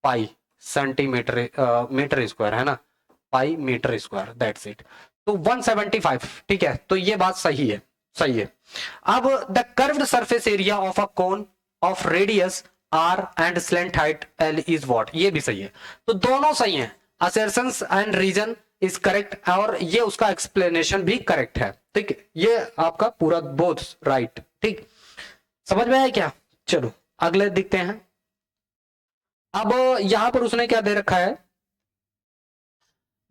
पाई सेंटीमीटर मीटर स्क्वायर है ना, pi metre square, that's it. तो 175। ठीक है, तो ये बात सही है, सही है। अब the curved surface area of a cone of radius R and slant height L is what, ये भी सही है। तो दोनों सही हैं, assertions and reason is correct और ये उसका एक्सप्लेनेशन भी करेक्ट है। ठीक, ये आपका पूरा बोथ राइट। ठीक, समझ में आया क्या? चलो अगले देखते हैं। अब यहां पर उसने क्या दे रखा है,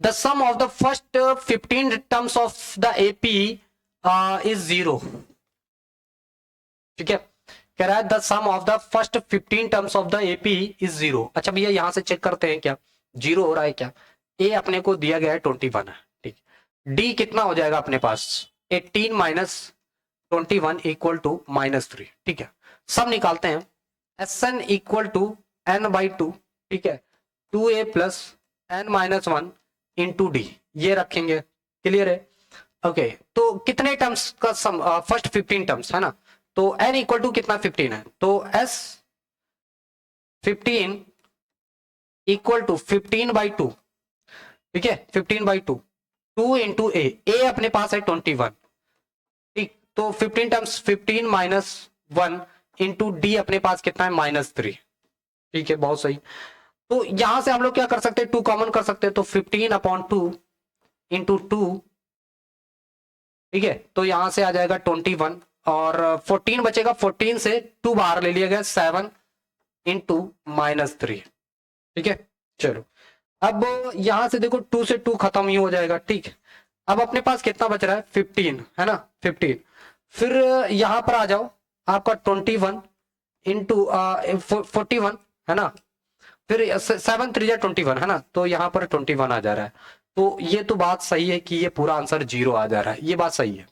the sum of the first 15 terms of the AP is 0। ठीक है, कह रहा है the sum of the first 15 terms of the AP is 0। अच्छा भैया यहां से चेक करते हैं क्या 0 हो रहा है क्या। A अपने को दिया गया है 21 है। ठीक, D कितना हो जाएगा अपने पास 18 माइनस 21 इक्वल टू -3। ठीक है, सब निकालते हैं। SN equal to n/2। ठीक है, 2A plus n-1 into D, ये रखेंगे। क्लियर है? ओके, तो कितने टर्म्स का सम, फर्स्ट 15 टर्म्स है ना, तो n इक्वल टू कितना 15 है, तो S 15 इक्वल टू 15/2। ठीक है, 15/2, 2 इंटू A अपने पास है 21। ठीक, तो 15 टर्म्स 15 माइनस 1 इंटू D अपने पास कितना है -3। ठीक है, बहुत सही। तो यहां से हम लोग क्या कर सकते हैं 2 कॉमन कर सकते हैं, तो 15/2 इंटू 2। ठीक है, तो यहां से आ जाएगा 21 और 14 बचेगा, 14 से 2 बाहर ले लिया गया 7 इंटू -3। ठीक है, चलो अब यहां से देखो 2 से 2 खत्म ही हो जाएगा। ठीक, अब अपने पास कितना बच रहा है 15 है ना, 15। फिर यहां पर आ जाओ, आपका 21 इंटू 41 है ना, फिर 7 3 जा 21 है ना, तो यहां पर 21 आ जा रहा है। तो ये तो बात सही है कि ये पूरा आंसर 0 आ जा रहा है, ये बात सही है।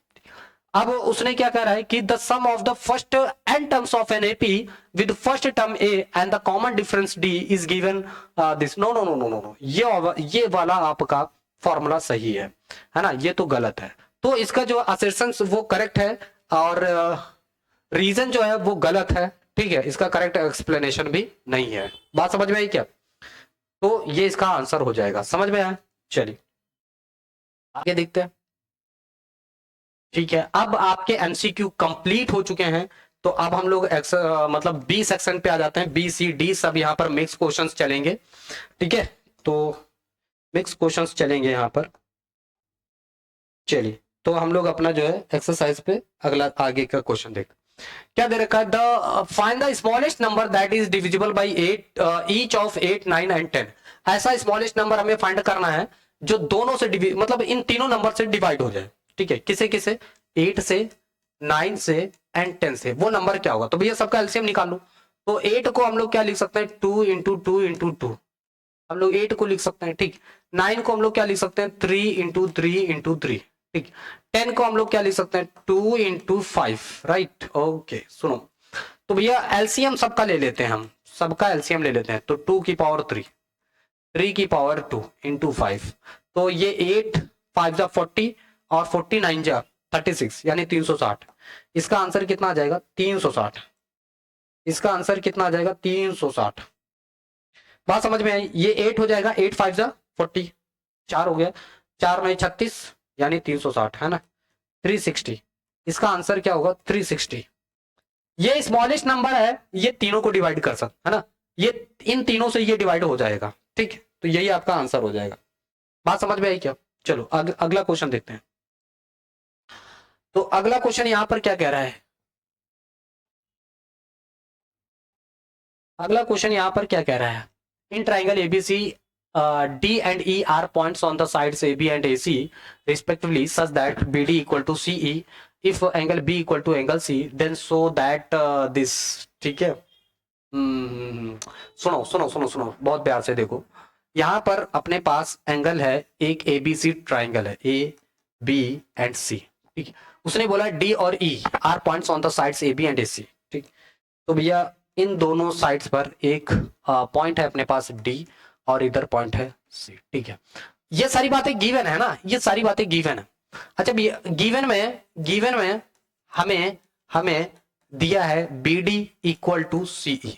अब उसने क्या कह रहा है कि the sum of the first n terms of an AP with first term A and the common difference D is given this. No no no no no, ये वाला आपका फॉर्मूला सही है ना, ये तो गलत है। तो इसका जो असर्शन वो करेक्ट है और रीजन जो है वो गलत है। ठीक है, इसका करेक्ट एक्सप्लेनेशन भी नहीं है। बात समझ में आई क्या? तो ये इसका आंसर हो जाएगा। समझ में आया? चलिए आगे देखते हैं। ठीक है, अब आपके MCQ कंप्लीट हो चुके हैं। तो अब हम लोग मतलब B सेक्शन पे आ जाते हैं। B C D सब यहाँ पर मिक्स क्वेश्चंस चलेंगे। ठीक है, तो मिक्स क्वेश्चंस चलेंगे यहाँ पर। चलिए, तो हम लोग अपना जो है एक्सरसाइज पे अगला आगे का क्वेश्चन देखते हैं। क्या दे रखा है, the find the smallest number that is divisible by 8 each of 8, 9 and 10। ऐसा स्मॉलेस्ट नंबर हमें फाइंड करना है जो दोनों से मतलब इन तीनों नंबर से डिवाइड हो जाए। ठीक है, किसे किसे, 8 से, 9 से एंड 10 से। वो नंबर क्या होगा, तो भैया सबका एलसीएम निकाल लो। तो 8 को हम लोग क्या लिख सकते हैं, 2 इंटू 2 इंटू 2, हम लोग 8 को लिख सकते हैं। ठीक, 9 को हम लोग क्या लिख सकते हैं, 3 इंटू 3 इंटू 3। ठीक, 10 को हम लोग क्या लिख सकते हैं, 2 इंटू 5। Right, okay. सुनो, तो भैया एलसीएम सबका ले लेते हैं, हम सबका एलसीएम ले लेते हैं। तो 2 की पावर 3, 3 की पावर 2 इंटू 5, तो ये 8 5 जा 40 और 49 जा 36 यानी 360। इसका आंसर कितना आ जाएगा, 360। इसका आंसर कितना आ जाएगा, 360। बात समझ में आई, ये 8 हो जाएगा, 8 5 जा 40, 4 हो गया, 4 में 36 यानी 360 है ना, 360। इसका आंसर क्या होगा, 360। ये स्मॉलेस्ट नंबर है, ये तीनों को डिवाइड कर सकता है ना, ये इन तीनों से ये डिवाइड हो जाएगा। ठीक, तो यही आपका आंसर हो जाएगा। बात समझ में आई क्या? चलो अगला क्वेश्चन देखते हैं। तो अगला क्वेश्चन यहां पर क्या कह रहा है, अगला क्वेश्चन यहां पर क्या कह रहा है, in triangle ABC D and E R points on the sides AB and AC respectively such that BD equal to CE if angle B equal to angle C then so that this। ठीक है, सुनो सुनो सुनो सुनो बहुत प्यार से देखो। यहां पर अपने पास एंगल है, एक ABC ट्राइंगल है, AB and C। ठीक, उसने बोला D और E are points on the sides AB and AC। ठीक, तो भैया इन दोनों साइड्स पर एक पॉइंट है अपने पास D और इधर पॉइंट है C। ठीक है, ये सारी बातें गिवन है ना, ये सारी बातें गिवन है। अच्छा, गिवन में हमें हमें दिया है BD इक्वल टू CE,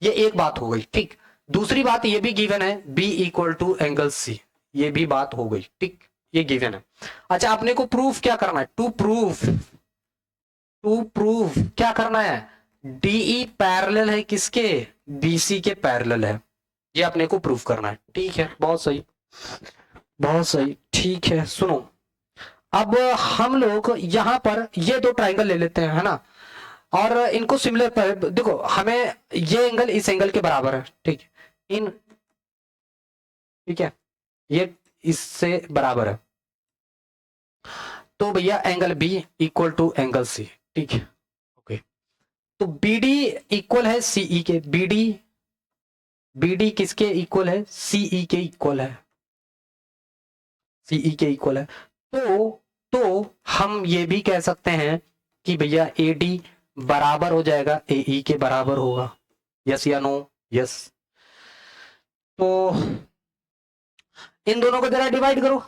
ये एक बात हो गई। ठीक, दूसरी बात ये भी गिवन है B equal to angle C, ये भी बात हो गई। ठीक, ये गिवन है। अच्छा, अपने को प्रूफ क्या करना है, टू प्रूफ क्या करना है, DE पैरेलल है किसके, BC के पैरेलल है, ये अपने को प्रूफ करना है। ठीक है, बहुत सही बहुत सही। ठीक है, सुनो, अब हम लोग यहां पर ये दो ट्राइंगल ले लेते हैं, है ना, और इनको सिमिलर पर देखो, हमें ये एंगल इस एंगल के बराबर है। ठीक, ठीक है, ये इससे बराबर है, तो भैया angle B equal to angle C। ठीक है, ओके। तो BD इक्वल है CE के, BD किसके इक्वल है, CE के इक्वल है, CE के इक्वल है। तो हम ये भी कह सकते हैं कि भैया AD बराबर हो जाएगा AE के बराबर होगा। यस या नो? यस। तो इन दोनों को जरा डिवाइड करो,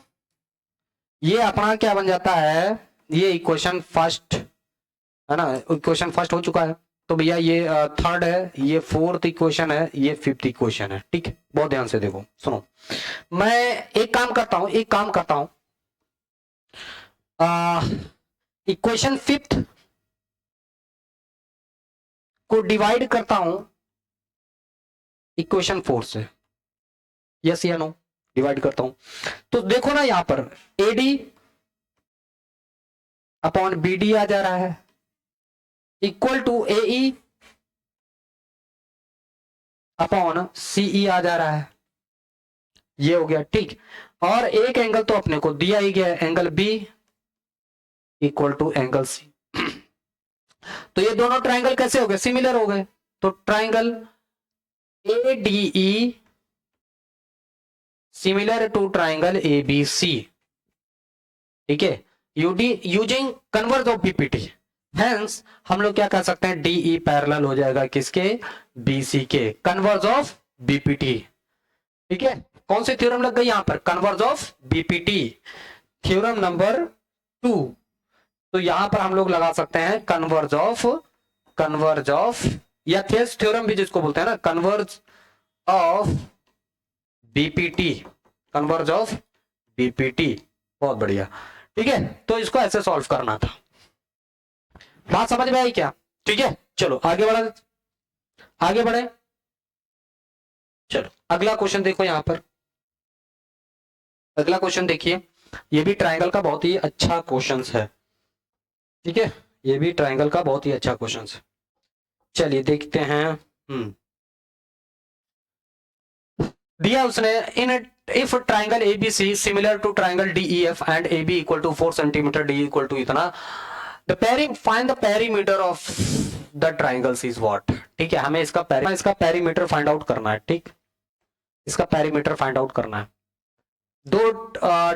ये अपना क्या बन जाता है, ये इक्वेशन फर्स्ट है ना, इक्वेशन फर्स्ट हो चुका है। तो भैया ये थर्ड है, ये फोर्थ इक्वेशन है, ये फिफ्थ इक्वेशन है। ठीक है, बहुत ध्यान से देखो, सुनो, मैं एक काम करता हूं इक्वेशन फिफ्थ को डिवाइड करता हूं इक्वेशन फोर्थ से। यस या नो? डिवाइड करता हूं, तो देखो ना यहां पर AD अपॉन BD आ जा रहा है equal to AE upon CE आ जा रहा है, ये हो गया। ठीक, और एक एंगल तो अपने को दिया ही गया, angle B equal to angle C। तो ये दोनों ट्राइंगल कैसे हो गए, सिमिलर हो गए। तो triangle ADE similar to triangle ABC। ठीक है, using converse of BPT, hence हम लोग क्या कर सकते हैं, DE पैरेलल हो जाएगा किसके, BC के, कन्वर्ज ऑफ BPT। ठीक है, कौन सी थ्योरम लग गई यहां पर, converge of BPT, theorem number 2। तो यहां पर हम लोग लगा सकते हैं कन्वर्ज ऑफ या थेल्स थ्योरम भी जिसको बोलते हैं ना, converge of BPT, converge of BPT। बहुत बढ़िया। ठीक है, तो इसको ऐसे सॉल्व करना था। बात समझ में आई क्या? ठीक है, चलो आगे बढ़े। चलो अगला क्वेश्चन देखो यहाँ पर, अगला क्वेश्चन देखिए, ये भी ट्रायंगल का बहुत ही अच्छा क्वेश्चन है, ठीक है, ये भी ट्रायंगल का बहुत ही अच्छा क्वेश्चन है। चलिए देखते हैं। दिया उसने, in if triangle ABC similar to triangle DEF and A B equal to 4 centimetre, D equal to इतना, the find the perimeter of the triangles is what. ठीक है, हमें इसका पेरीमीटर फाइंड आउट करना है। ठीक, इसका पेरीमीटर फाइंड आउट करना है। दो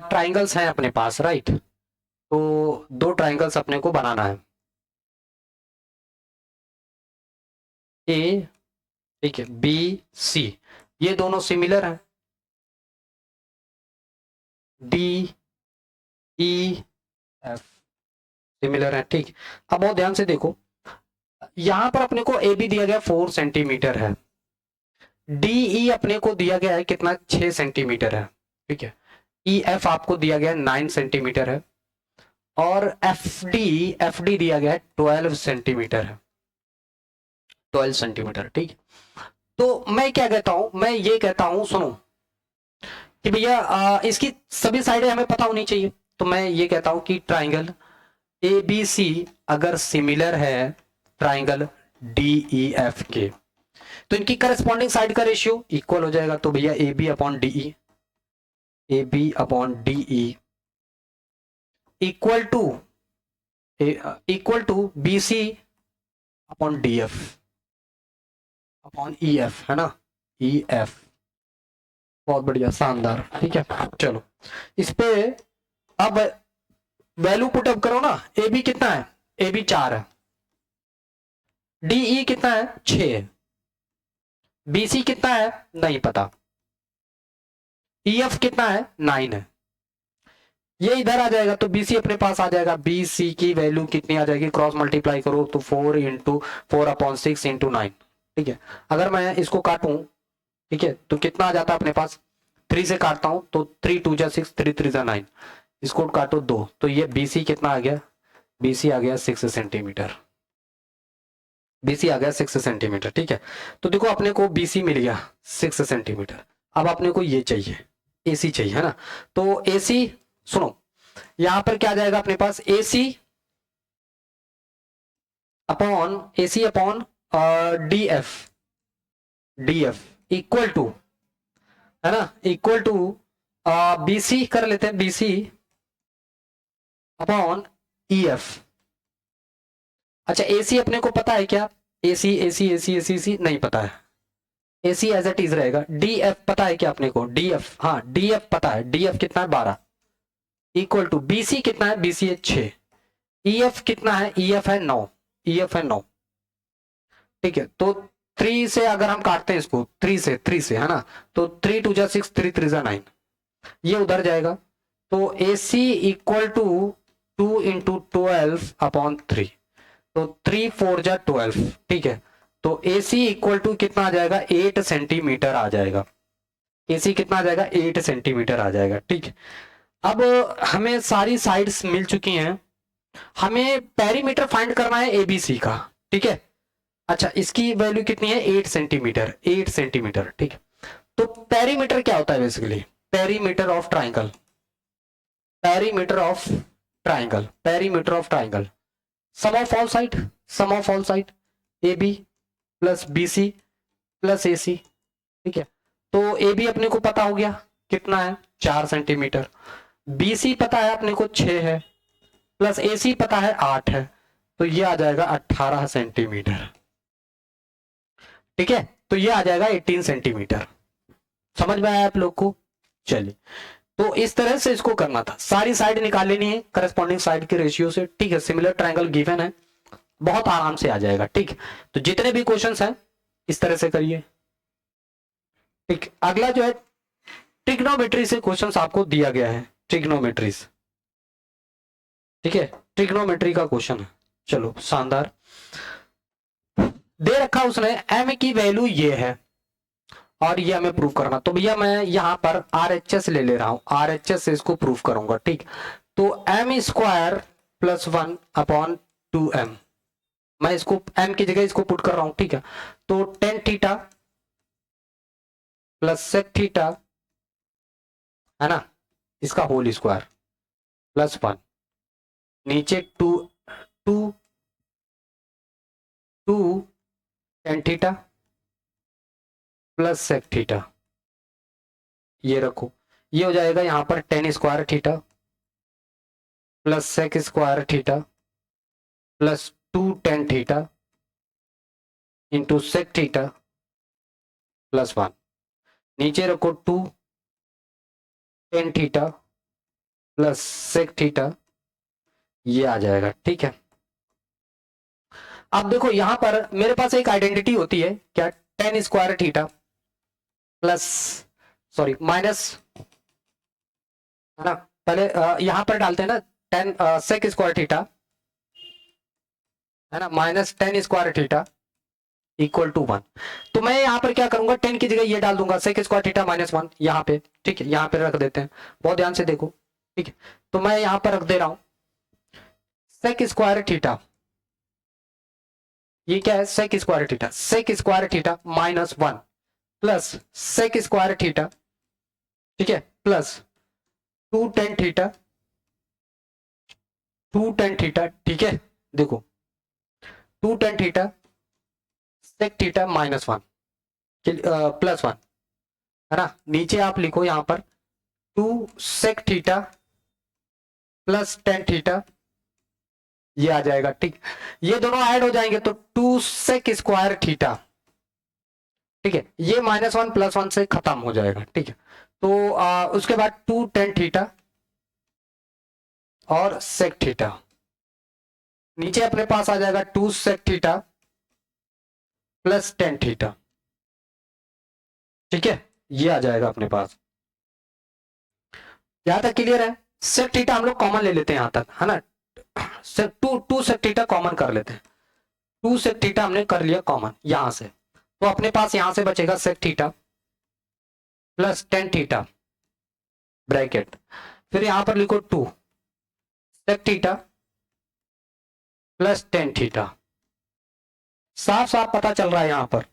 ट्राइंगल्स हैं अपने पास, राइट, तो दो ट्राइंगल्स अपने को बनाना है। ए, ठीक है, बी सी, ये दोनों सिमिलर हैं, डी ई एफ सिमिलर है। ठीक, अब बहुत ध्यान से देखो, यहां पर अपने को ए बी दिया गया 4 सेंटीमीटर है, डीई अपने को दिया गया है कितना, 6 सेंटीमीटर है। ठीक है, ई एफ आपको दिया गया 9 सेंटीमीटर है, और एफ डी दिया गया है 12 सेंटीमीटर है, 12 सेंटीमीटर। ठीक, तो मैं क्या कहता हूं, मैं ये कहता हूं, सुनो कि भैया इसकी सभी साइडें हमें पता होनी चाहिए। तो मैं ये कहता हूं कि ट्राइंगल ए बी सी अगर सिमिलर है ट्राइंगल डी ई एफ के, तो इनकी करस्पॉन्डिंग साइड का रेशियो इक्वल हो जाएगा। तो भैया A B upon D E, A B upon D E equal to B C upon D F upon E F, है ना, ई एफ। बहुत बढ़िया, शानदार। ठीक है, चलो इस पे अब वैल्यू पुट अप करो ना। ए बी कितना है, ए बी 4 है, डी ई कितना है 6 है, बी सी कितना है नहीं पता, ई एफ कितना है 9 है। ये इधर आ जाएगा तो बीसी अपने पास आ जाएगा, बी सी की वैल्यू कितनी आ जाएगी, क्रॉस मल्टीप्लाई करो तो 4 × 4/6 × 9। ठीक है, अगर मैं इसको काटूं, ठीक है, तो कितना आ जाता है अपने पास, 3 से काटता हूं तो 3 2 जा 6, 3 3 जा 9, इसको काटो 2, तो ये बीसी कितना आ गया, बीसी आ गया 6 सेंटीमीटर, बीसी आ गया 6 सेंटीमीटर। ठीक है, तो देखो अपने को बीसी मिल गया 6 सेंटीमीटर। अब अपने को ये चाहिए, एसी चाहिए, है ना। तो एसी, सुनो, यहां पर क्या जाएगा अपने पास, AC upon D F, D F equal to, है ना, इक्वल टू बीसी कर लेते हैं, बीसी अपॉन ई एफ। अच्छा, एसी अपने को पता है क्या, AC AC AC AC AC नहीं पता है, एसी एज इट इज रहेगा। डी एफ पता है क्या अपने को, डी एफ, हाँ डी एफ पता है, डी एफ कितना है 12, इक्वल टू बीसी कितना है, बीसी है 6, ई एफ कितना है, ई एफ है 9, ई एफ है 9। ठीक है, तो 3 से अगर हम काटते हैं इसको, 3 से, है ना, तो 3 2 जा 6, 3 3 जा 9, ये उधर जाएगा। तो AC इक्वल टू 2 × 12/3, तो 3 4 जा 12। ठीक है, तो AC इक्वल टू कितना आ जाएगा, 8 सेंटीमीटर आ जाएगा। AC कितना आ जाएगा, 8 सेंटीमीटर आ जाएगा। ठीक है, अब हमें सारी साइड्स मिल चुकी हैं, हमें पेरीमीटर फाइंड करना है ABC का। ठीक है, अच्छा इसकी वैल्यू कितनी है, 8 सेंटीमीटर, 8 सेंटीमीटर। ठीक है, तो पेरीमीटर क्या होता है basically, perimeter of triangle, perimeter of triangle, perimeter of triangle, sum of all side, sum of all side, A B plus B C plus A C. ठीक है, तो ए बी अपने को पता हो गया कितना है, 4 सेंटीमीटर, बी सी पता है अपने को 6 है, प्लस ए सी पता है 8 है, तो ये आ जाएगा 18 सेंटीमीटर। ठीक है, तो ये आ जाएगा 18 सेंटीमीटर। समझ में आया आप लोग को। चलिए, तो इस तरह से इसको करना था, सारी साइड निकाल लेनी है करस्पॉन्डिंग साइड के रेशियो से। ठीक है, सिमिलर ट्रायंगल गिवन है, बहुत आराम से आ जाएगा। ठीक, तो जितने भी क्वेश्चंस हैं इस तरह से करिए। ठीक, अगला जो है ट्रिग्नोमेट्री से क्वेश्चंस आपको दिया गया है, ट्रिग्नोमेट्रीज। ठीक है, ट्रिग्नोमेट्री का क्वेश्चन है। चलो शानदार, दे रखा उसने एम की वैल्यू ये है और ये हमें प्रूव करना। तो भैया मैं यहां पर RHS ले रहा हूं, RHS से इसको प्रूव करूंगा। ठीक, तो m² + 1/2m, मैं इसको m की जगह इसको पुट कर रहा हूं। ठीक है, तो tan theta plus sec theta, है ना, इसका होल स्क्वायर प्लस 1, नीचे 2 2 2 tan theta plus sec theta, ये रखो, ये हो जाएगा यहां पर tan square theta plus sec square theta plus 2 tan theta into sec theta plus 1, नीचे रखो 2 tan theta plus sec theta, ये आ जाएगा। ठीक है, अब देखो यहां पर मेरे पास एक आइडेंटिटी होती है क्या, ten square theta plus, sorry minus, है ना, पहले यहां पर डालते हैं ना, टेन सेक स्क्वायर थीटा, है ना, minus tan square theta equal to 1। तो मैं यहां पर क्या करूंगा, 10 की जगह ये डाल दूंगा सेक स्क्वायर थीटा माइनस 1 यहां पे। ठीक है, यहां पे रख देते हैं, बहुत ध्यान से देखो। ठीक है, तो मैं यहां पर रख दे रहा हूं सेक स्क्वायर थीटा, ये क्या है, sec square theta, sec square theta minus 1 plus sec square theta, ठीक है, plus 2 tan theta, 2 tan theta, ठीक है, देखो 2 tan theta sec theta minus 1 plus 1, है ना, नीचे आप लिखो यहां पर 2 sec theta plus tan theta, ये आ जाएगा। ठीक, ये दोनों ऐड हो जाएंगे तो 2 सेक स्क्वायर थीटा, ठीक है, ये माइनस 1 प्लस 1 से खत्म हो जाएगा। ठीक है, तो उसके बाद 2 टेन थीटा और सेक थीटा, नीचे अपने पास आ जाएगा 2 sec theta plus tan theta, ठीक है, ये आ जाएगा अपने पास। यहां तक क्लियर है? सेक थीटा हम लोग कॉमन ले लेते हैं यहां तक, है ना, सेक टू सेक थीटा कॉमन कर लेते हैं, 2 सेक थीटा हमने कर लिया कॉमन यहां से, तो अपने पास यहां से बचेगा sec theta plus tan theta bracket, फिर यहां पर लिखो 2 sec theta plus tan theta. साफ साफ पता चल रहा है यहां पर,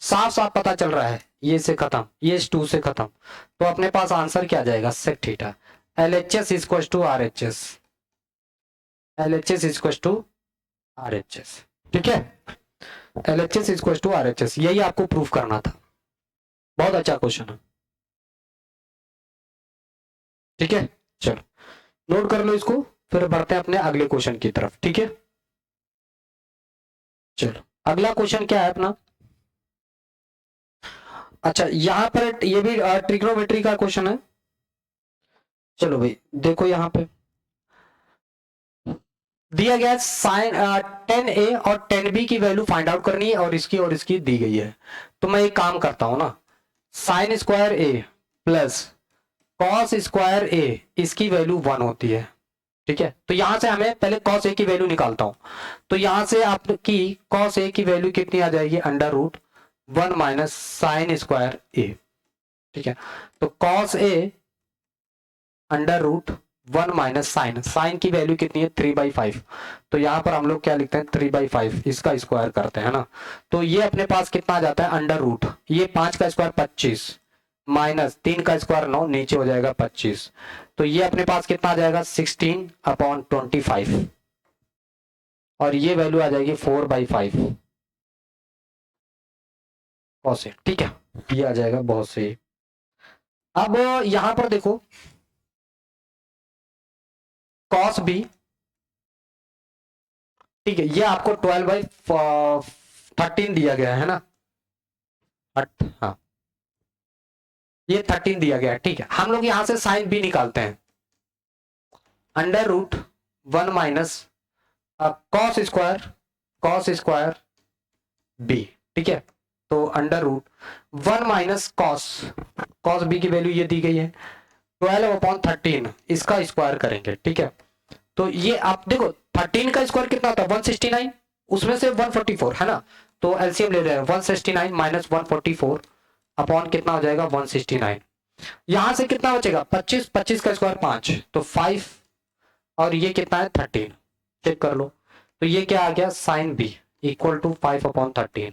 साफ साफ पता चल रहा है, ये से खत्म, ये 2 से खत्म, तो अपने पास आंसर क्या आ जाएगा, sec theta, L H S equal to R H S, L H S equal to R H S. ठीक है, L H S equal to R H S, यही आपको प्रूफ करना था। बहुत अच्छा क्वेश्चन है। ठीक है, चलो नोट कर लो इसको, फिर बढ़ते हैं अपने अगले क्वेश्चन की तरफ। ठीक है, चलो अगला क्वेश्चन क्या है अपना, अच्छा यहां पर ये भी ट्रिग्नोमेट्री का क्वेश्चन है। चलो भाई देखो यहां पे दिया गया साइन 10a और 10b की वैल्यू फाइंड आउट करनी है, और इसकी दी गई है। तो मैं एक काम करता हूं ना, साइन स्क्वायर ए प्लस कॉस स्क्वायर ए, इसकी वैल्यू 1 होती है। ठीक है, तो यहां से हमें पहले कॉस ए की वैल्यू निकालता हूं, तो यहां से आपकी कॉस ए की वैल्यू कितनी आ जाएगी, under root 1 minus sine square A. ठीक है, तो cos A under root 1 minus sine, sine की वैल्यू कितनी है 3/5, तो यहां पर हम लोग क्या लिखते हैं 3/5, इसका स्क्वायर करते हैं ना, तो ये अपने पास कितना आ जाता है अंडर रूट, ये 5 का स्क्वायर 25 माइनस 3 का स्क्वायर 9, नीचे हो जाएगा 25, तो ये अपने पास कितना आ जाएगा 16/25, और ये वैल्यू आ जाएगी 4/5 कॉस ए। ठीक है, ये आ जाएगा, बहुत सही। अब यहां पर देखो कॉस बी, ठीक है, ये आपको 12/13 दिया गया है ना, हाँ ये 13 दिया गया है। ठीक है, हम लोग यहां से साइन बी निकालते हैं, under root 1 minus cos square B. ठीक है, तो under root 1 minus cos B की वैल्यू ये दी गई है 12/13, इसका स्क्वायर करेंगे। ठीक है, तो ये आप देखो 13 का स्क्वायर कितना होता है 169, उसमें से 144, है ना, तो एलसीएम ले रहे हैं 169 माइनस 144 अपॉन कितना हो जाएगा 169, यहां से कितना बचेगा 25, 25 का स्क्वायर 5, तो 5, और ये कितना है 13, चेक कर लो, तो ये क्या आ गया साइन बी इक्वल टू 5/13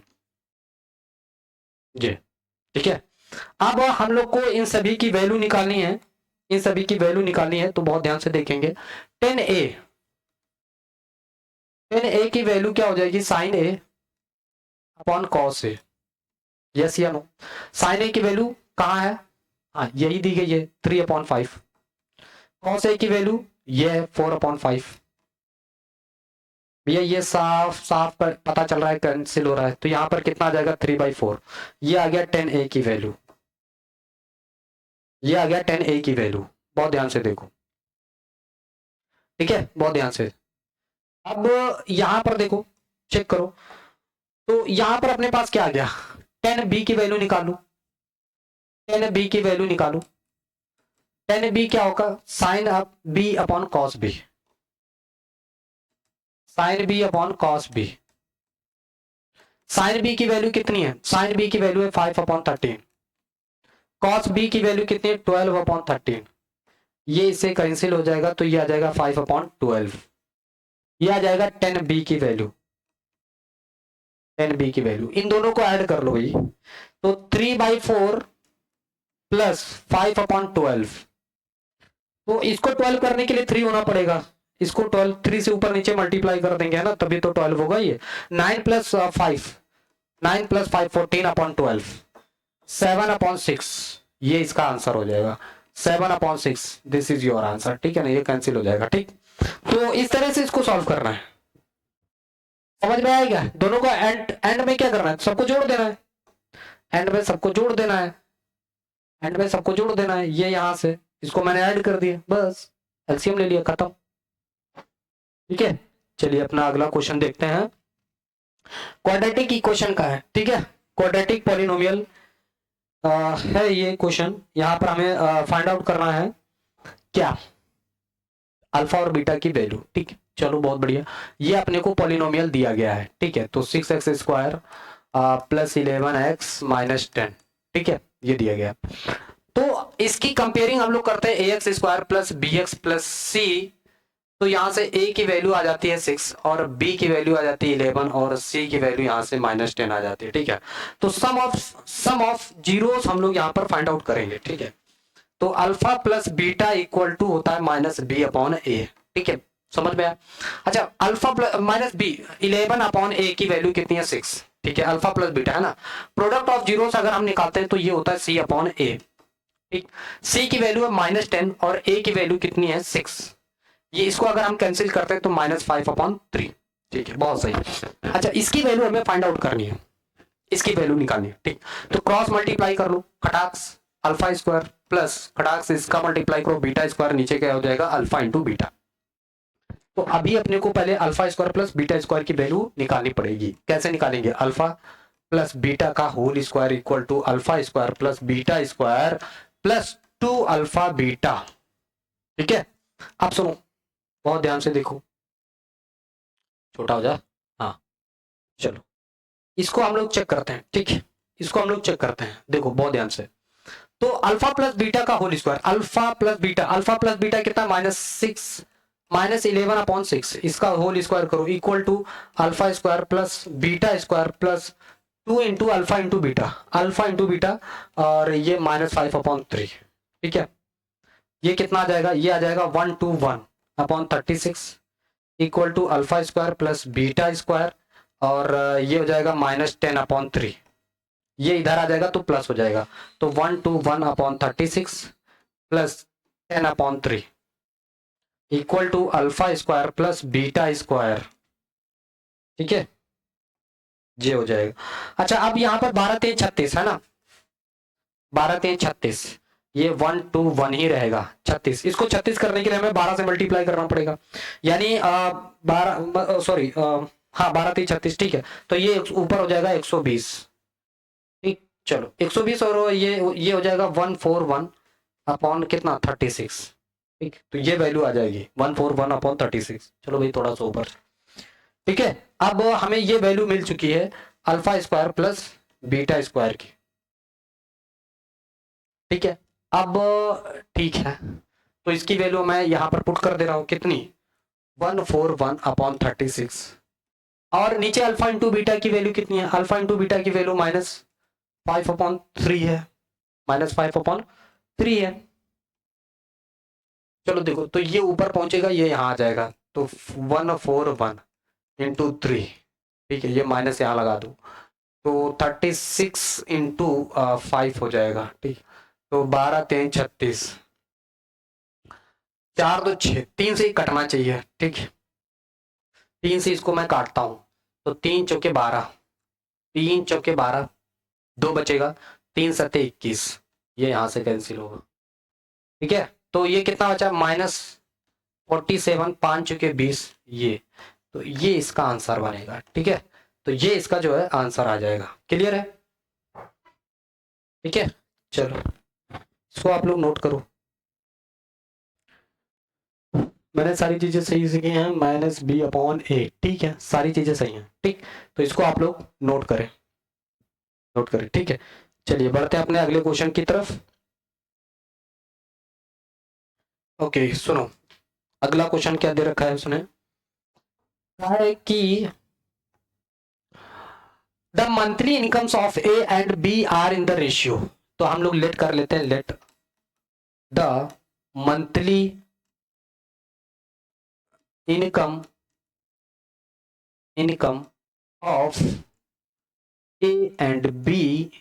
जी। ठीक है, अब हम लोग को इन सभी की वैल्यू निकालनी है, इन सभी की वैल्यू निकालनी है, तो बहुत ध्यान से देखेंगे। 10a, 10a की वैल्यू क्या हो जाएगी, sign A upon cos A, yes या नो। साइन ए की वैल्यू कहाँ है, हाँ यही दी गई है 3/5। कॉस ए की वैल्यू ये है 4/5। भैया ये साफ साफ पता चल रहा है, कैंसिल हो रहा है, तो यहां पर कितना आ जाएगा 3/4। ये आ गया 10a की वैल्यू, ये आ गया 10a की वैल्यू, बहुत ध्यान से देखो, ठीक है, बहुत ध्यान से। अब यहां पर देखो, चेक करो, तो यहां पर अपने पास क्या आ गया, 10b की वैल्यू निकालू, 10b की वैल्यू निकालू, 10b क्या होगा, साइन अप b upon cos b, sine b upon cos b। Sine b की वैल्यू कितनी है, साइन b की वैल्यू है 5/13। कॉस b की वैल्यू कितनी है, 12/13। ये इससे कैंसिल हो जाएगा, तो ये आ जाएगा 5/12। ये आ जाएगा 10b की वैल्यू, 10b की वैल्यू, इन दोनों को ऐड कर लो भाई, तो 3/4 प्लस 5/12। तो इसको 12 करने के लिए 3 होना पड़ेगा, इसको 12 3 से ऊपर नीचे मल्टीप्लाई कर देंगे, है ना, तभी तो 12 होगा। ये 9 प्लस 5, 9 प्लस 5 14/12, 7/6, ये इसका आंसर हो जाएगा 7/6। दिस इज योर आंसर, ठीक है ना, ये कैंसिल हो जाएगा। ठीक, तो इस तरह से इसको सॉल्व करना है, समझ में आएगा। दोनों को एंड एंड में क्या करना है, सबको जोड़ देना है, एंड में सबको जोड़ देना है, एंड में सबको जोड़ देना है। ये यहां से इसको मैंने ऐड कर दिया, बस एलसीएम ले लिया, खत्म। ठीक है, चलिए अपना अगला क्वेश्चन देखते हैं, क्वाड्रेटिक इक्वेशन का है। ठीक है, क्वाड्रेटिक पॉलिनोमियल है ये क्वेश्चन। यहां पर हमें फाइंड आउट करना है क्या, अल्फा और बीटा की वैल्यू। ठीक है, चलो बहुत बढ़िया, ये अपने को पॉलिनोमियल दिया गया है। ठीक है, तो 6x² प्लस 11x माइनस 10, ठीक है, ये दिया गया। तो इसकी कंपेयरिंग हम लोग करते हैं ax² plus bx plus c, तो यहां से a की वैल्यू आ जाती है 6 और b की वैल्यू आ जाती है 11 और c की वैल्यू यहां से -10 आ जाती है। ठीक है, तो सम ऑफ जीरोस हम लोग यहां पर फाइंड आउट करेंगे। ठीक है, तो alpha plus beta equal to होता है -b/a। ठीक है, समझ में आया। अच्छा, अल्फा प्लस -b 11/a की वैल्यू कितनी है 6। ठीक है, अल्फा प्लस बीटा है ना, प्रोडक्ट ऑफ जीरोस अगर हम निकालते हैं तो ये होता है c/a। ठीक, c की वैल्यू है -10 और a की वैल्यू कितनी है 6, ये इसको अगर हम कैंसिल करते हैं तो -5/3। ठीक है, बहुत सही। अच्छा, इसकी वैल्यू हमें फाइंड आउट करनी है, इसकी वैल्यू निकालनी है। ठीक, तो क्रॉस मल्टीप्लाई कर लो, खटाक्स अल्फा² प्लस खटाक्स इसका मल्टीप्लाई करो बीटा², नीचे क्या हो जाएगा अल्फा इंटू बीटा। तो अभी अपने को पहले अल्फा² प्लस बीटा² की वैल्यू निकालनी पड़ेगी। कैसे निकालेंगे, अल्फा प्लस बीटा का whole square equal to alpha plus beta plus 2 alpha beta. ठीक है, अब सुनो, बहुत ध्यान से देखो, छोटा हो जा, हाँ चलो इसको हम लोग चेक करते हैं। ठीक है, इसको हम लोग चेक करते हैं, देखो बहुत ध्यान से। तो अल्फा प्लस बीटा का whole square, alpha plus beta कितना -6 -11/6, इसका होल स्क्वायर करो equal to alpha plus beta plus 2 into alpha into beta और ये -5/3। ठीक है, ये कितना आ जाएगा, ये आ जाएगा 121/36 इक्वल टू अल्फा² प्लस बीटा² और ये हो जाएगा -10/3, ये इधर आ जाएगा तो प्लस हो जाएगा, तो 121/36 plus 10/3 equal to alpha plus बीटा²। ठीक है, ये हो जाएगा। अच्छा, अब यहाँ पर 12×3 36 है ना, 12×3 36, ये 121 ही रहेगा 36। इसको 36 करने के लिए हमें 12 से मल्टीप्लाई करना पड़ेगा, यानी 12 सॉरी हाँ 12×3 36। ठीक है, तो ये ऊपर हो जाएगा 120। ठीक, चलो 120 और ये हो जाएगा 141 अपॉन कितना 36। ठीक, तो ये वैल्यू आ जाएगी 141/36। चलो भाई थोड़ा सा ऊपर। ठीक है, अब हमें ये वैल्यू मिल चुकी है अल्फा² प्लस बीटा² की। ठीक है, अब ठीक है, तो इसकी वैल्यू मैं यहां पर पुट कर दे रहा हूं, कितनी 141/36 और नीचे अल्फा इंटू बीटा की वैल्यू कितनी है, अल्फा इंटू बीटा की वैल्यू 5/3 है, -5/3 है। चलो देखो, तो ये ऊपर पहुंचेगा, ये यहाँ आ जाएगा, तो 141 इंटू 3, ठीक है, ये माइनस यहाँ लगा दो, तो 36 इंटू 5 हो जाएगा, ठीक। तो 12×3 = 36, 4×2 = 6, 3 से ही कटना चाहिए, ठीक है, 3 से इसको मैं काटता हूं, तो 3×4 = 12, 3×4 = 12, 2 बचेगा, 3×7 = 21, ये यहां से कैंसिल होगा, ठीक है। तो ये कितना बचा, -47, 5×20, ये, तो ये इसका आंसर बनेगा, ठीक है। तो ये इसका जो है आंसर आ जाएगा, क्लियर है, ठीक है। चलो इसको आप लोग नोट करो, मैंने सारी चीजें सही सीखी हैं, -b/a, ठीक है, सारी चीजें सही हैं, ठीक। तो इसको आप लोग नोट करें, ठीक है। चलिए बढ़ते हैं अपने अगले क्वेश्चन की तरफ। ओके सुनो, अगला क्वेश्चन क्या दे रखा है उसने, कहा है कि the monthly incomes of A and B are in the ratio, तो हम लोग लेट कर लेते हैं, let the monthly income of A and B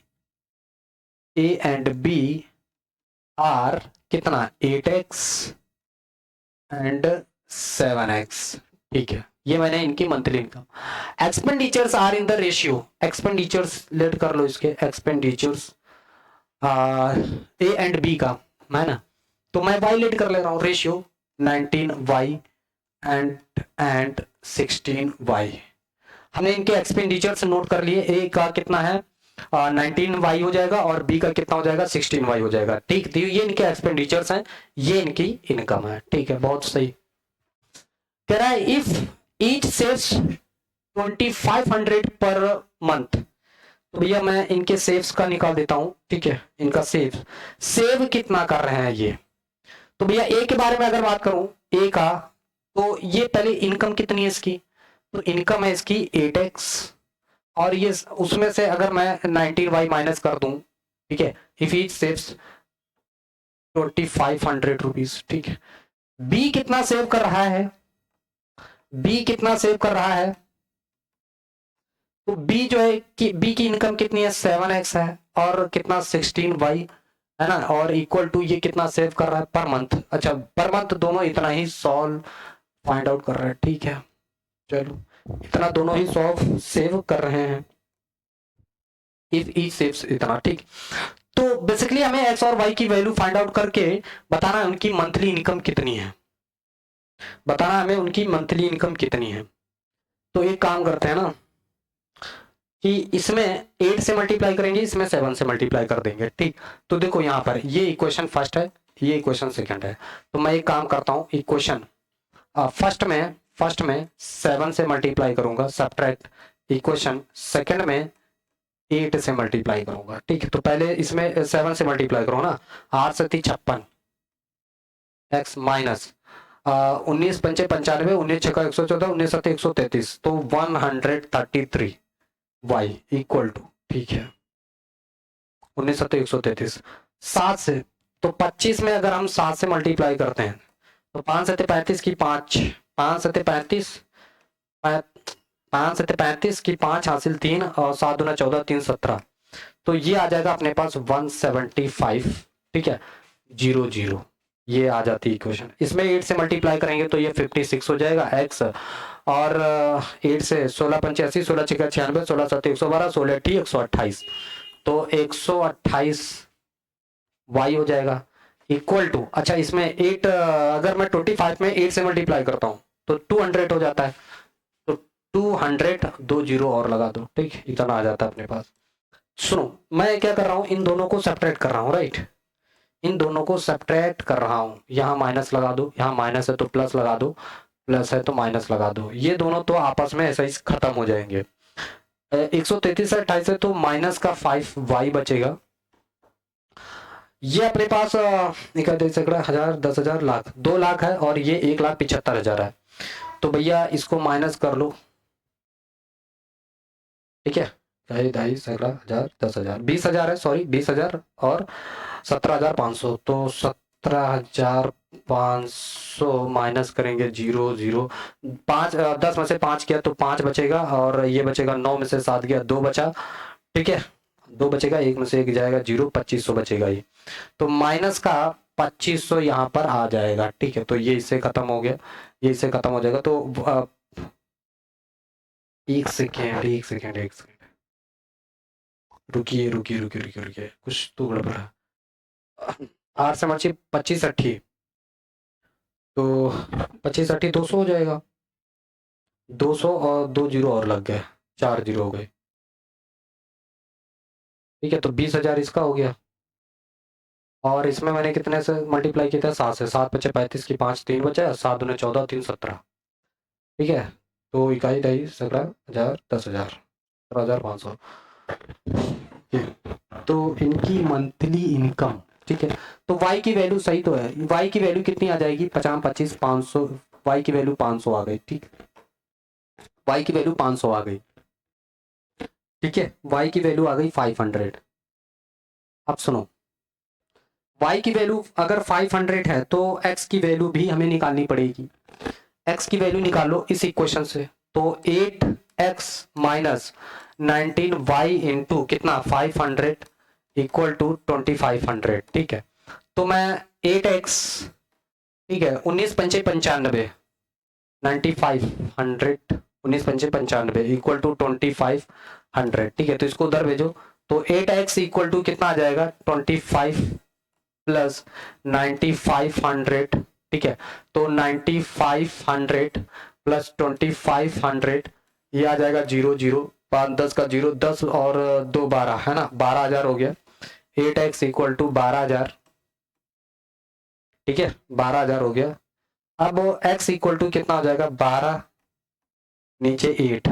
are कितना, 8x एंड 7x, ठीक है, ये मैंने इनकी monthly income. Expenditures are in the ratio, expenditures let कर लो इसके, एक्सपेंडिचर्स ए एंड बी का, है ना, तो मैं वाई लेट कर ले रहा हूँ, रेशियो 19y एंड 16y। हमने इनके एक्सपेंडिचर्स नोट कर लिए, ए का कितना है 19y हो जाएगा, और बी का कितना हो जाएगा 16y हो जाएगा, ठीक। ये इनके एक्सपेंडिचर्स हैं, ये इनकी इनकम है, ठीक है, बहुत सही। कह रहा है if each saves 2500 per month, तो भैया मैं इनके सेव्स का निकाल देता हूं, ठीक है, इनका सेव कितना कर रहे हैं ये, तो भैया ए के बारे में अगर बात करूं, ए का, तो ये पहले इनकम कितनी है इसकी, तो इनकम है इसकी 8x, और ये उसमें से अगर मैं 19y माइनस कर दूं, ठीक है, इफ ईच सेव्स 2500 रुपीज, ठीक है। बी कितना सेव कर रहा है, तो बी जो है कि बी की इनकम कितनी है 7x है, और कितना 16y है ना, और इक्वल टू ये कितना सेव कर रहा है पर मंथ, अच्छा पर मंथ दोनों इतना ही सॉल्व फाइंड आउट कर रहे हैं, ठीक है। चलो इतना दोनों ही सॉल्व सेव कर रहे हैं, इफ ईच सेव्स इतना, ठीक। तो बेसिकली हमें एक्स और वाई की वैल्यू फाइंड आउट करके बताना है उनकी मंथली इनकम कितनी है, तो एक काम करते हैं ना कि इसमें 8 से मल्टीप्लाई करेंगे, इसमें 7 से मल्टीप्लाई कर देंगे, ठीक। तो देखो यहाँ पर ये इक्वेशन फर्स्ट है, ये इक्वेशन सेकंड है, तो मैं एक काम करता हूँ, इक्वेशन फर्स्ट में 7 से मल्टीप्लाई करूंगा, सब्ट्रैक्ट इक्वेशन सेकंड में 8 से मल्टीप्लाई करूंगा, ठीक है। तो पहले इसमें 7 से मल्टीप्लाई करो ना, 8 × 7 = 56 x माइनस 19 × 5 = 95, 19 × 6 = 114, 19 × 7 = 133, तो 133 y इक्वल टू, ठीक है, 19 × 7 = 133, 7 से, तो 25 में अगर हम 7 से मल्टीप्लाई करते हैं, तो 5 × 7 = 35 की 5, 5 × 7 = 35, 5 × 7 = 35 की 5 हासिल 3, और 7 × 2 = 14, 3 × 17, तो ये आ जाएगा अपने पास 175, ठीक है, 00, ये आ जाती है इक्वेशन। इसमें 8 से मल्टीप्लाई करेंगे तो ये 56 हो जाएगा x, और 8 से 16 × 5 = 80, 16 × 6 = 96, 16 × 7 = 112, 16 × 8 = 128, तो 128 y हो जाएगा इक्वल टू, अच्छा इसमें 8 अगर मैं 25 में 8 से मल्टीप्लाई करता हूँ तो 200 हो जाता है, तो 200 2 0 और लगा दो, ठीक, इतना आ जाता है अपने पास। सुनो मैं क्या कर रहा हूँ, इन दोनों को सब्ट्रैक्ट कर रहा हूँ, राइट, इन दोनों को सब्ट्रैक्ट कर रहा हूँ, यहाँ माइनस लगा दो, यहाँ माइनस है तो प्लस लगा दो, प्लस है तो माइनस लगा दो, ये दोनों तो आपस में ऐसा ही खत्म हो जाएंगे। 133 से 28 है तो माइनस का 5y बचेगा, ये अपने पास 1,000 10,000 लाख 2 लाख है, और ये 1,75,000 है, तो भैया इसको माइनस कर लो, ठीक है, ढाई ढाई 17,000 10,000 20,000 है, सॉरी 20,000 और 17,500, तो 17,500 माइनस करेंगे 0 0 5 10 में से 5 किया तो 5 बचेगा और ये बचेगा 9 में से 7 गया 2 बचा, ठीक है 2 बचेगा, 1 में से 1 जाएगा 0, 2500 बचेगा ये, तो माइनस का 2500 यहाँ पर आ जाएगा, ठीक है। तो ये इससे खत्म हो गया, ये इससे खत्म हो जाएगा। तो एक सेकेंड एक सेकेंड एक सेकेंड, रुकिए रुकिए रुकिए रुकिए रुकिए, कुछ तो गड़बड़ है। 8 से मर्ची 25 अट्ठी, तो 25 अट्ठी 200 हो जाएगा, 200 और 2 जीरो और लग गए, 4 जीरो हो गए, ठीक है। तो 20,000 इसका हो गया, और इसमें मैंने कितने से मल्टीप्लाई किया था, 7 से, 7 बचे 35 की 5 3 बचा, 7 दूने 14 3 17, ठीक है। तो इकाई ढाई 17,000 10,000 17,500, तो इनकी मंथली इनकम, ठीक है। तो y की वैल्यू सही तो है, y की वैल्यू कितनी आ जाएगी, 50 25 500, y की वैल्यू 500 आ गई, ठीक, y की वैल्यू 500 आ गई, ठीक है, y की वैल्यू आ गई 500। अब सुनो, y की वैल्यू अगर 500 है तो x की वैल्यू भी हमें निकालनी पड़ेगी, x की वैल्यू निकालो इस इक्वेशन से, तो 8x माइनस 19y इंटू कितना 500 इक्वल टू 2500, ठीक है। तो मैं 8x, ठीक है, 19 पंचे 95 9500, 19 पंचे 95 इक्वल टू 2500, ठीक है। तो इसको उधर भेजो, तो 8x इक्वल टू कितना आ जाएगा 25 प्लस 9500, ठीक है। तो 9500 प्लस 2500 ये आ जाएगा 0 0 5 10 का 0 10 और 2 12 है ना, 12,000 हो गया। 8x इक्वल टू 12,000, ठीक है 12,000 हो गया। अब x इक्वल टू कितना हो जाएगा 12 नीचे 8,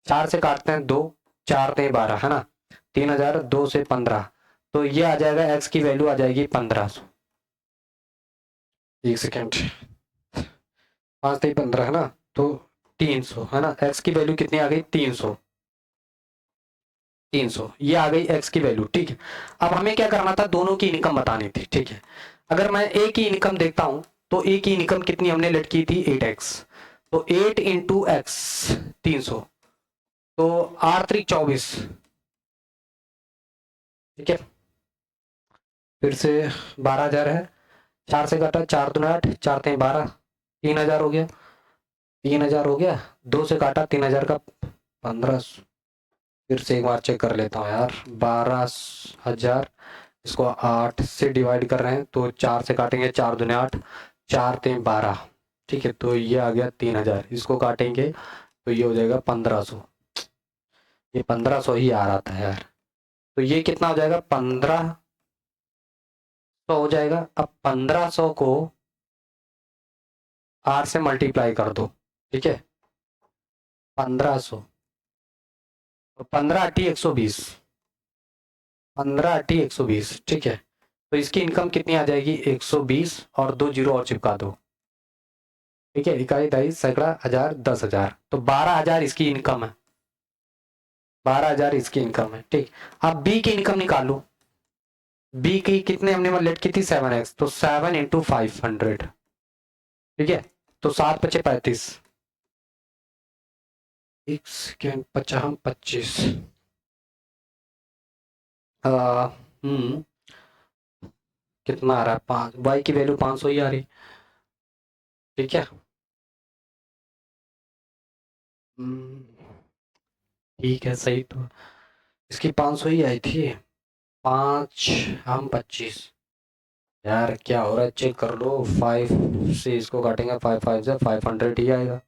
4 से काटते हैं 2 4 ते 12 है ना, 3,000 2 से 15, तो ये आ जाएगा x की वैल्यू आ जाएगी 1500। एक सेकेंड, 5 ते 15 है ना, तो 300 है ना, x की वैल्यू कितनी आ गई 300, 300 ये आ गई x की वैल्यू, ठीक है। अब हमें क्या करना था, दोनों की इनकम बतानी थी, ठीक है। अगर मैं a की इनकम देखता हूं तो a की इनकम कितनी हमने लेट की थी 8x, तो 8 इंटू एक्स 300, तो 8 3 24, ठीक है। फिर से 12,000 है, 4 से काटा 4 दूना 8 4 3 12, 3,000 हो गया, 3,000 हो गया, 2 से काटा 3,000 का 1500, फिर से एक बार चेक कर लेता हूँ यार, 12,000 इसको 8 से डिवाइड कर रहे हैं, तो 4 से काटेंगे 4 दूने 8 4 3 12, ठीक है। तो ये आ गया 3,000, इसको काटेंगे तो ये हो जाएगा 1500, ये 1500 ही आ रहा था यार, तो ये कितना हो जाएगा 1500 हो जाएगा। अब 1500 को 8 से मल्टीप्लाई कर दो, ठीक है 1500, 15 8 120, 15 8 120, ठीक है। तो इसकी इनकम कितनी आ जाएगी 120 और 2 जीरो और चिपका दो, ठीक है, इकाई ढाई सैकड़ा 1000 10,000, तो 12,000 इसकी इनकम है, 12,000 इसकी इनकम है, ठीक। अब बी की इनकम निकालो, बी की कितने हमने लेट की थी 7x, तो 7 इंटू 500, ठीक है। तो 7 पचे 35, एक सेकेंड 50 25, कितना आ रहा है 5, y की वैल्यू 500 ही आ रही, ठीक है। ठीक है सही, तो इसकी 500 ही आई थी, 5 हम 25, यार क्या हो रहा है चेक कर लो, 5 से इसको काटेंगे 5 5 से 500 ही आएगा,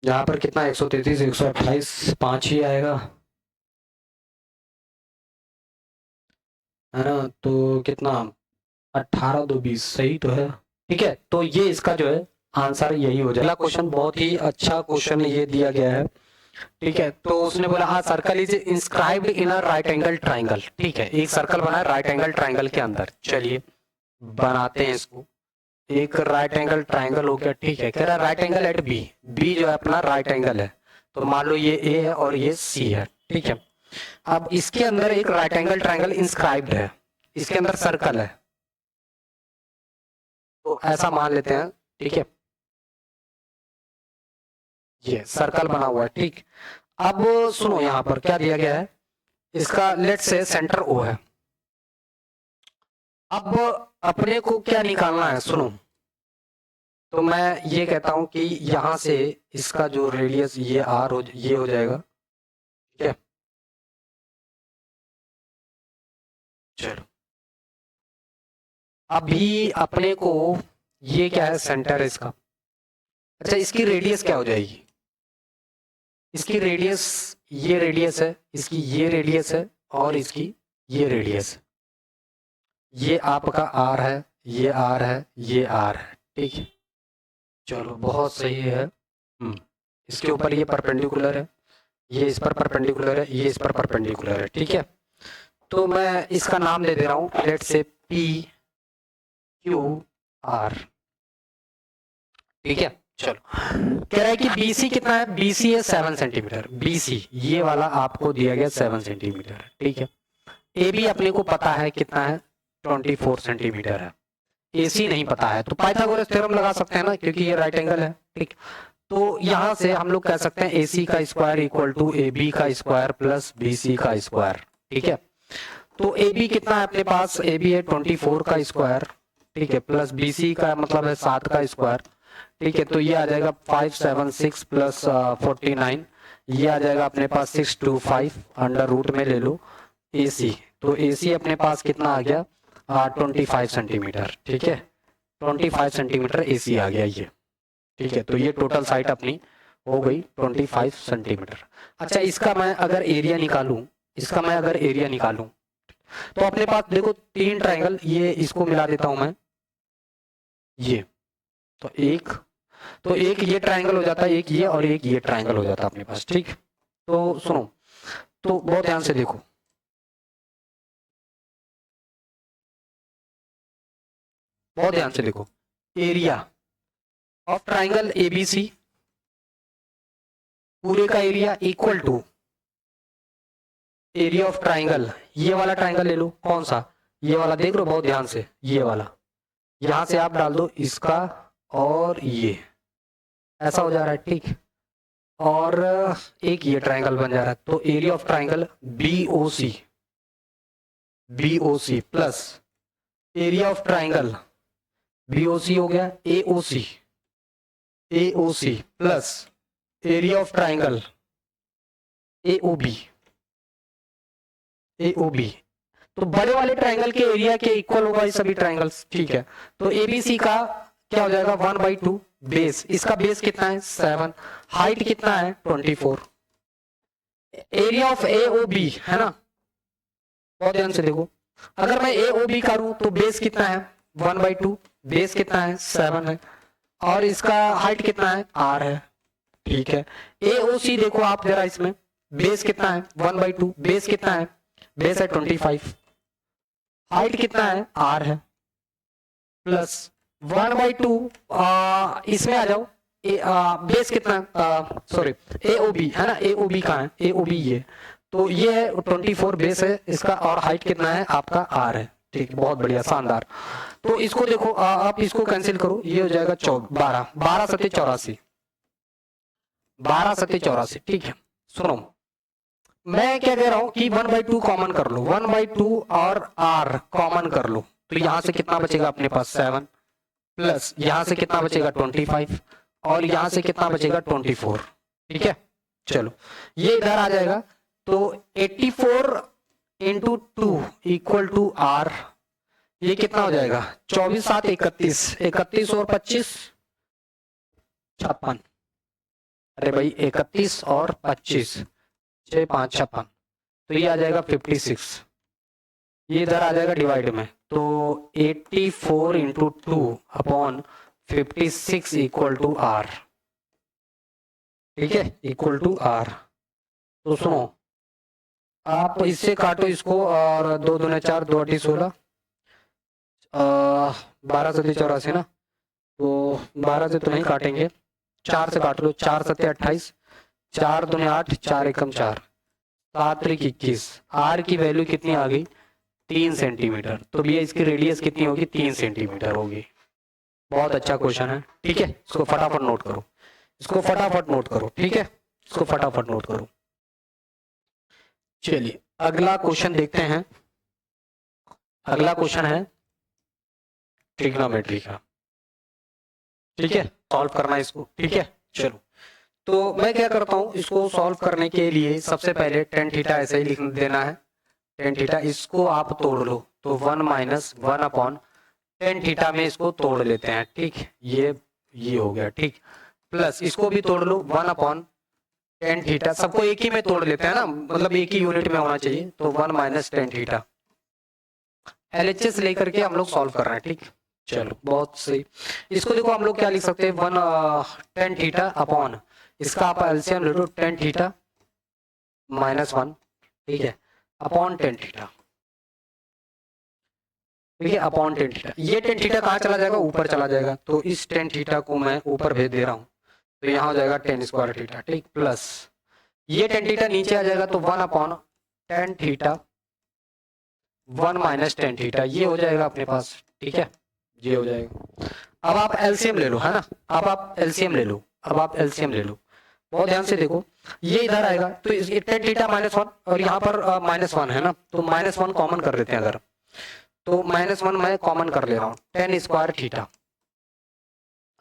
यहाँ पर कितना 133 128 5 ही आएगा, है ना, तो कितना 18 2 20 सही तो है, ठीक है। तो ये इसका जो है आंसर यही हो जाएगा। क्वेश्चन बहुत ही अच्छा क्वेश्चन ये दिया गया है, ठीक है। तो उसने बोला हाँ circle is inscribed in a right angle triangle, ठीक है, एक सर्कल बना है राइट एंगल ट्राइंगल के अंदर, चलिए बनाते हैं इसको। एक राइट एंगल ट्राइंगल हो गया, ठीक है, कह रहा right angle at B, B जो है अपना राइट एंगल है, तो मान लो ये ए है और ये सी है, ठीक है। अब इसके अंदर एक राइट एंगल ट्रायंगल इंस्क्राइब्ड है, इसके अंदर सर्कल है, तो ऐसा मान लेते हैं, ठीक है, ये सर्कल बना हुआ है, ठीक। अब सुनो यहां पर क्या दिया गया है, इसका लेट से सेंटर ओ है। अब अपने को क्या निकालना है, सुनो, तो मैं ये कहता हूं कि यहां से इसका जो रेडियस ये आर हो, ये हो जाएगा, ठीक है। चलो अभी अपने को ये क्या है, सेंटर है इसका। अच्छा इसकी रेडियस क्या हो जाएगी, इसकी रेडियस, ये रेडियस है, इसकी ये रेडियस है, और इसकी ये रेडियस है। ये आपका आर है, ये आर है, ये आर है, ठीक है। चलो बहुत सही है। इसके ऊपर ये परपेंडिकुलर है, ये इस पर परपेंडिकुलर है, ये इस पर परपेंडिकुलर है, ठीक है। तो मैं इसका नाम दे दे रहा हूं, लेट से पी क्यू आर, ठीक है। चलो कह रहा है कि BC कितना है, BC है 7 सेंटीमीटर, BC ये वाला आपको दिया गया 7 सेंटीमीटर, ठीक है। AB अपने को पता है कितना है, 24 सेंटीमीटर है। AC नहीं पता है, तो पाइथागोरस थ्योरम लगा सकते हैं ना, क्योंकि ये राइट एंगल है, ठीक। तो यहां से हम लोग कह सकते हैं AC का स्क्वायर इक्वल टू AB का स्क्वायर प्लस BC का स्क्वायर, ठीक है। तो AB कितना है अपने पास, AB है 24 का स्क्वायर, ठीक है, प्लस BC का मतलब है 7 का स्क्वायर, ठीक है। तो ये आ जाएगा 576 प्लस 49, ये आ जाएगा अपने पास 625, अंडर रूट में ले लो AC, तो AC अपने पास कितना आ गया, 25 सेंटीमीटर, ठीक है। 25 सेंटीमीटर AC आ गया ये, ठीक है। तो ये टोटल साइड अपनी हो गई 25 सेंटीमीटर। अच्छा इसका मैं अगर एरिया निकालूं, इसका मैं अगर एरिया निकालूं, तो अपने पास देखो 3 ट्रायंगल, ये इसको मिला देता हूं मैं, ये तो एक ये ट्रायंगल हो जाता है, एक ये और एक ये ट्रायंगल हो जाता है अपने पास, ठीक। तो सुनो, तो बहुत ध्यान से देखो, बहुत ध्यान से देखो, एरिया ऑफ ट्रायंगल ABC, पूरे का area equal to area of triangle, ये वाला ट्रायंगल ले लो, कौन सा, ये वाला देख लो बहुत ध्यान से, ये वाला, यहां से आप डाल दो इसका और ये, ऐसा हो जा रहा है, ठीक। और एक ये ट्रायंगल बन जा रहा है, तो area of triangle BOC plus area of triangle BOC हो गया AOC plus area of triangle AOB, तो बड़े वाले ट्रायंगल के एरिया के इक्वल होगा ये सभी ट्रायंगल्स, ठीक है। तो ABC का क्या हो जाएगा 1/2, बेस, इसका बेस कितना है 7, हाइट कितना है 24, एरिया ऑफ AOB है ना, बहुत ध्यान से देखो, अगर मैं AOB करूं तो बेस कितना है 1/2, बेस कितना है 7 है, और इसका हाइट कितना है R है, ठीक है। AOC देखो आप जरा, इसमें बेस कितना है 1/2, बेस कितना है, बेस है 25, हाइट कितना है R है, प्लस 1/2, इसमें आ जाओ, बेस कितना है, सॉरी AOB है ना, AOB कहाँ है, AOB ये, तो ये 24 बेस है इसका, और हाइट कितना है आपका R है, ठीक, बहुत बढ़िया, शानदार। तो इसको देखो, आप इसको कैंसिल करो, ये हो जाएगा 12, 12 सत्ते 84, 12 सत्ते 84, ठीक है। सुनो मैं क्या कह रहा हूं कि 1/2 कॉमन कर लो, 1/2 और R कॉमन कर लो, तो यहां से कितना बचेगा अपने पास 7, प्लस यहां से कितना बचेगा 25, और यहां से कितना बचेगा 24, ठीक है। चलो ये इधर आ जाएगा, तो 84 इंटू 2 इक्वल टू R, ये कितना हो जाएगा 24 7 31, 31 और 25 56, अरे भाई 31 और 25 6 5 56, तो ये आ जाएगा 56, ये इधर आ जाएगा डिवाइड में, तो 84 into 2 upon 56 equal to R, ठीक है, इक्वल टू R। तो सुनो आप इससे काटो इसको, और 2 दूने 4, 2 8 16, 12 सत्ते 84 ना, तो 12 से तो नहीं काटेंगे, 4 से काट लो, 4 सत्ते 28, 4 दूने 8, 4 एकम 4, 7 त्रिक 21, आर की वैल्यू कितनी आ गई 3 सेंटीमीटर, तो भैया इसकी रेडियस कितनी होगी 3 सेंटीमीटर होगी। बहुत अच्छा क्वेश्चन है, ठीक है, इसको फटाफट नोट करो, इसको फटाफट नोट करो, ठीक है, इसको फटाफट नोट करो। चलिए अगला क्वेश्चन देखते हैं। अगला क्वेश्चन है ट्रिग्नोमेट्री का, ठीक है, सॉल्व करना है इसको, ठीक है। चलो तो मैं क्या करता हूं, इसको सॉल्व करने के लिए सबसे पहले टेन थीटा ऐसे ही लिख देना है, टेन थीटा, इसको आप तोड़ लो तो 1 माइनस 1 अपॉन टेन थीटा में इसको तोड़ लेते हैं, ठीक, ये हो गया, ठीक, प्लस इसको भी तोड़ लो 1 अपॉन टेन थीटा, सबको एक ही में तोड़ लेते हैं ना, मतलब एक ही यूनिट में होना चाहिए, तो 1 माइनस टेन थीटा, एलएचएस लेकर के हम लोग सॉल्व कर रहे हैं, ठीक। चलो बहुत सही, इसको देखो हम लोग क्या लिख सकते हैं, 1 टेन थीटा अपॉन, इसका आप एलसीएम ले लो, टेन थीटा माइनस 1, ठीक है, अपॉन टेन थीटा, ठीक है, अपॉन टेन थीटा। ये टेन थीटा कहाँ चला जाएगा, ऊपर चला जाएगा, तो इस टेन थीटा को मैं ऊपर भेज दे रहा हूँ, तो यहाँ हो जाएगा टेन स्क्वायर थीटा, ठीक, प्लस ये टेन थीटा नीचे आ जाएगा, तो 1 upon tan theta 1 minus ten theta, ये हो जाएगा अपने पास, ठीक है, ये हो जाएगा। अब आप एलसीएम ले लो, है ना, अब आप एलसीएम ले लो, अब आप एलसीएम ले लो, बहुत ध्यान से देखो, ये इधर आएगा तो टेन थीटा माइनस 1 और यहाँ पर माइनस 1 है ना, तो माइनस 1 कॉमन कर लेते हैं अगर, तो माइनस 1 मैं कॉमन कर ले रहा हूँ, ten square theta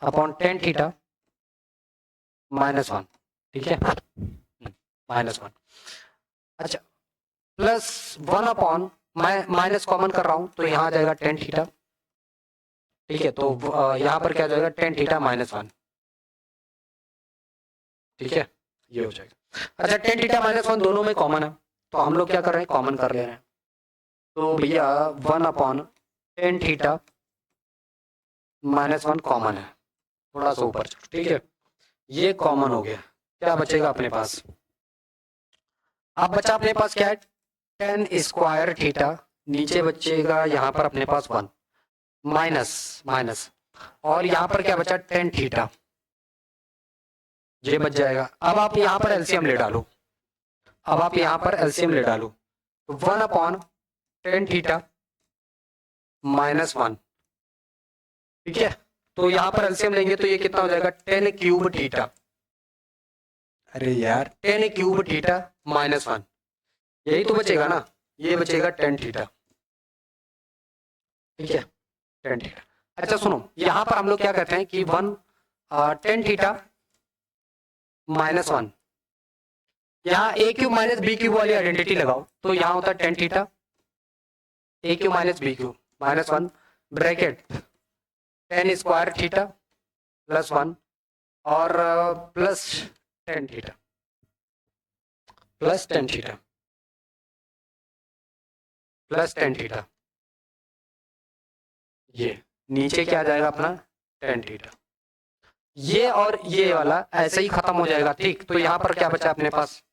upon tan theta minus 1, ठीक है, माइनस 1, अच्छा, प्लस 1 अपॉन, मैं माइनस कॉमन कर रहा हूँ तो यहाँ आ जाएगा टेन थीटा, ठीक है, तो यहाँ पर क्या जाएगा टेन थीटा माइनस 1, ठीक है, ये हो जाएगा। अच्छा टेन थीटा माइनस 1 दोनों में कॉमन है, तो हम लोग क्या कर रहे हैं, कॉमन कर ले रहे हैं, तो भैया 1 upon tan theta minus 1 common है, थोड़ा सा ऊपर, ठीक है, ये कॉमन हो गया, क्या बचेगा अपने पास, अब बचा अपने पास क्या है, टेन स्क्वायर थीटा, नीचे बचेगा यहाँ पर अपने पास 1 माइनस माइनस, और यहाँ पर क्या बचा टेन थीटा, ये बच जाएगा। अब आप यहाँ पर एलसीएम ले डालो, अब आप यहाँ पर एलसीएम ले डालो, तो 1 अपॉन टेन थीटा माइनस 1, ठीक है, तो यहाँ पर एलसीएम लेंगे तो ये कितना हो जाएगा, टेन क्यूब थीटा, अरे यार टेन क्यूब थीटा माइनस 1, यही तो बचेगा ना, ये बचेगा टेन थीटा, ठीक है, टेन थीटा। अच्छा सुनो, यहाँ पर हम लोग क्या कहते हैं कि 1 टेन थीटा माइनस 1, यहाँ A cube minus B cube वाली आइडेंटिटी लगाओ, तो यहाँ होता है tan theta A cube minus B cube minus 1 bracket tan square theta plus 1 और plus tan theta, plus tan theta, plus tan theta, ये नीचे क्या आ जाएगा अपना टेन थीटा, ये और ये वाला ऐसे ही खत्म हो जाएगा, ठीक, तो यहाँ पर क्या बचा अपने पास,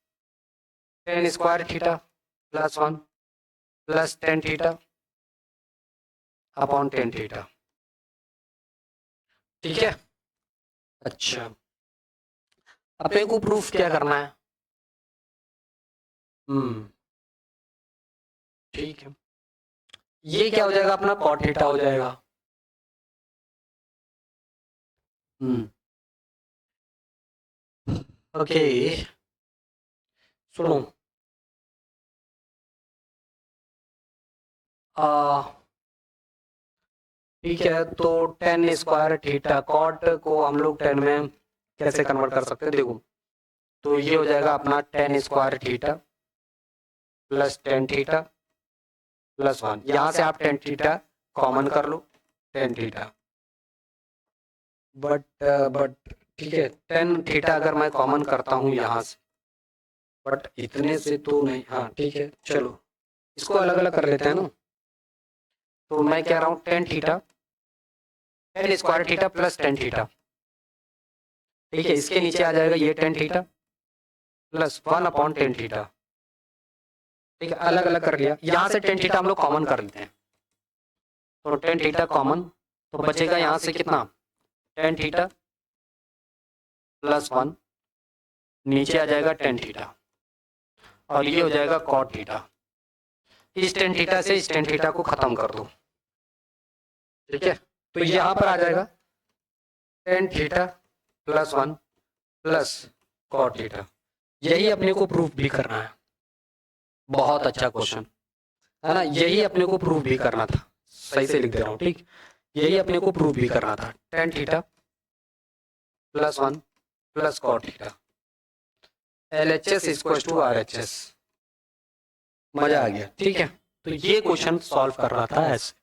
tan square theta plus 1 plus tan theta upon tan theta, ठीक है। अच्छा अपने को प्रूफ क्या करना है, ठीक है, ये क्या हो जाएगा अपना कॉट थीटा हो जाएगा, ओके, सुनो, ठीक है, तो टेन स्क्वायर थीटा, कॉट को हम लोग टेन में कैसे कन्वर्ट कर सकते हैं, देखो, तो ये हो जाएगा अपना ten square theta plus tan theta plus 1, यहाँ से आप टेन थीटा कॉमन कर लो, टेन थीटा, बट ठीक है, टेन थीटा अगर मैं कॉमन करता हूँ यहाँ से, बट इतने से तो नहीं, हाँ ठीक है, चलो इसको अलग अलग कर लेते हैं ना, तो मैं कह रहा हूँ tan theta, ten square theta plus tan theta, ठीक है, इसके नीचे आ जाएगा ये ten theta plus 1 upon tan theta, ठीक है, अलग अलग कर लिया, यहाँ से टेन थीटा हम लोग कॉमन कर लेते हैं, तो टेन थीटा कॉमन, तो बचेगा यहाँ से कितना, टेन थीटा प्लस 1, नीचे आ जाएगा टेन थीटा, और ये हो जाएगा कॉट थीटा। इस टेन थीटा से इस टेन थीटा को खत्म कर दो, ठीक है। तो यहां पर आ जाएगा tan theta plus 1 plus cot theta. यही अपने को प्रूफ भी करना है। बहुत अच्छा क्वेश्चन है ना, यही अपने को प्रूफ भी करना था। सही से लिख दे रहा हूं, ठीक। यही अपने को प्रूफ भी करना था। Tan theta plus 1 plus cot theta, LHS equal to RHS। मजा आ गया, ठीक है। तो ये क्वेश्चन सॉल्व कर रहा था ऐसे,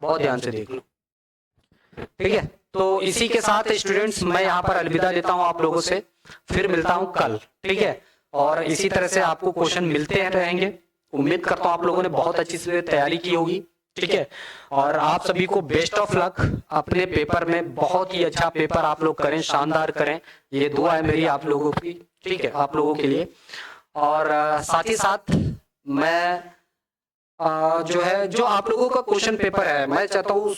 बहुत ध्यान से देख लो, ठीक है। तो इसी के साथ स्टूडेंट्स मैं यहाँ पर अलविदा लेता हूँ आप लोगों से, फिर मिलता हूँ कल, ठीक है। और इसी तरह से आपको क्वेश्चन मिलते रहेंगे। उम्मीद करता हूँ आप लोगों ने बहुत अच्छी से तैयारी की होगी, ठीक है। और आप सभी को बेस्ट ऑफ लक अपने पेपर में। बहुत ही अच्छा पेपर आप लोग करें, शानदार करें, ये दुआ है मेरी आप लोगों की, ठीक है, आप लोगों के लिए। और साथ ही साथ मैं जो है, जो आप लोगों का क्वेश्चन पेपर है, मैं चाहता हूँ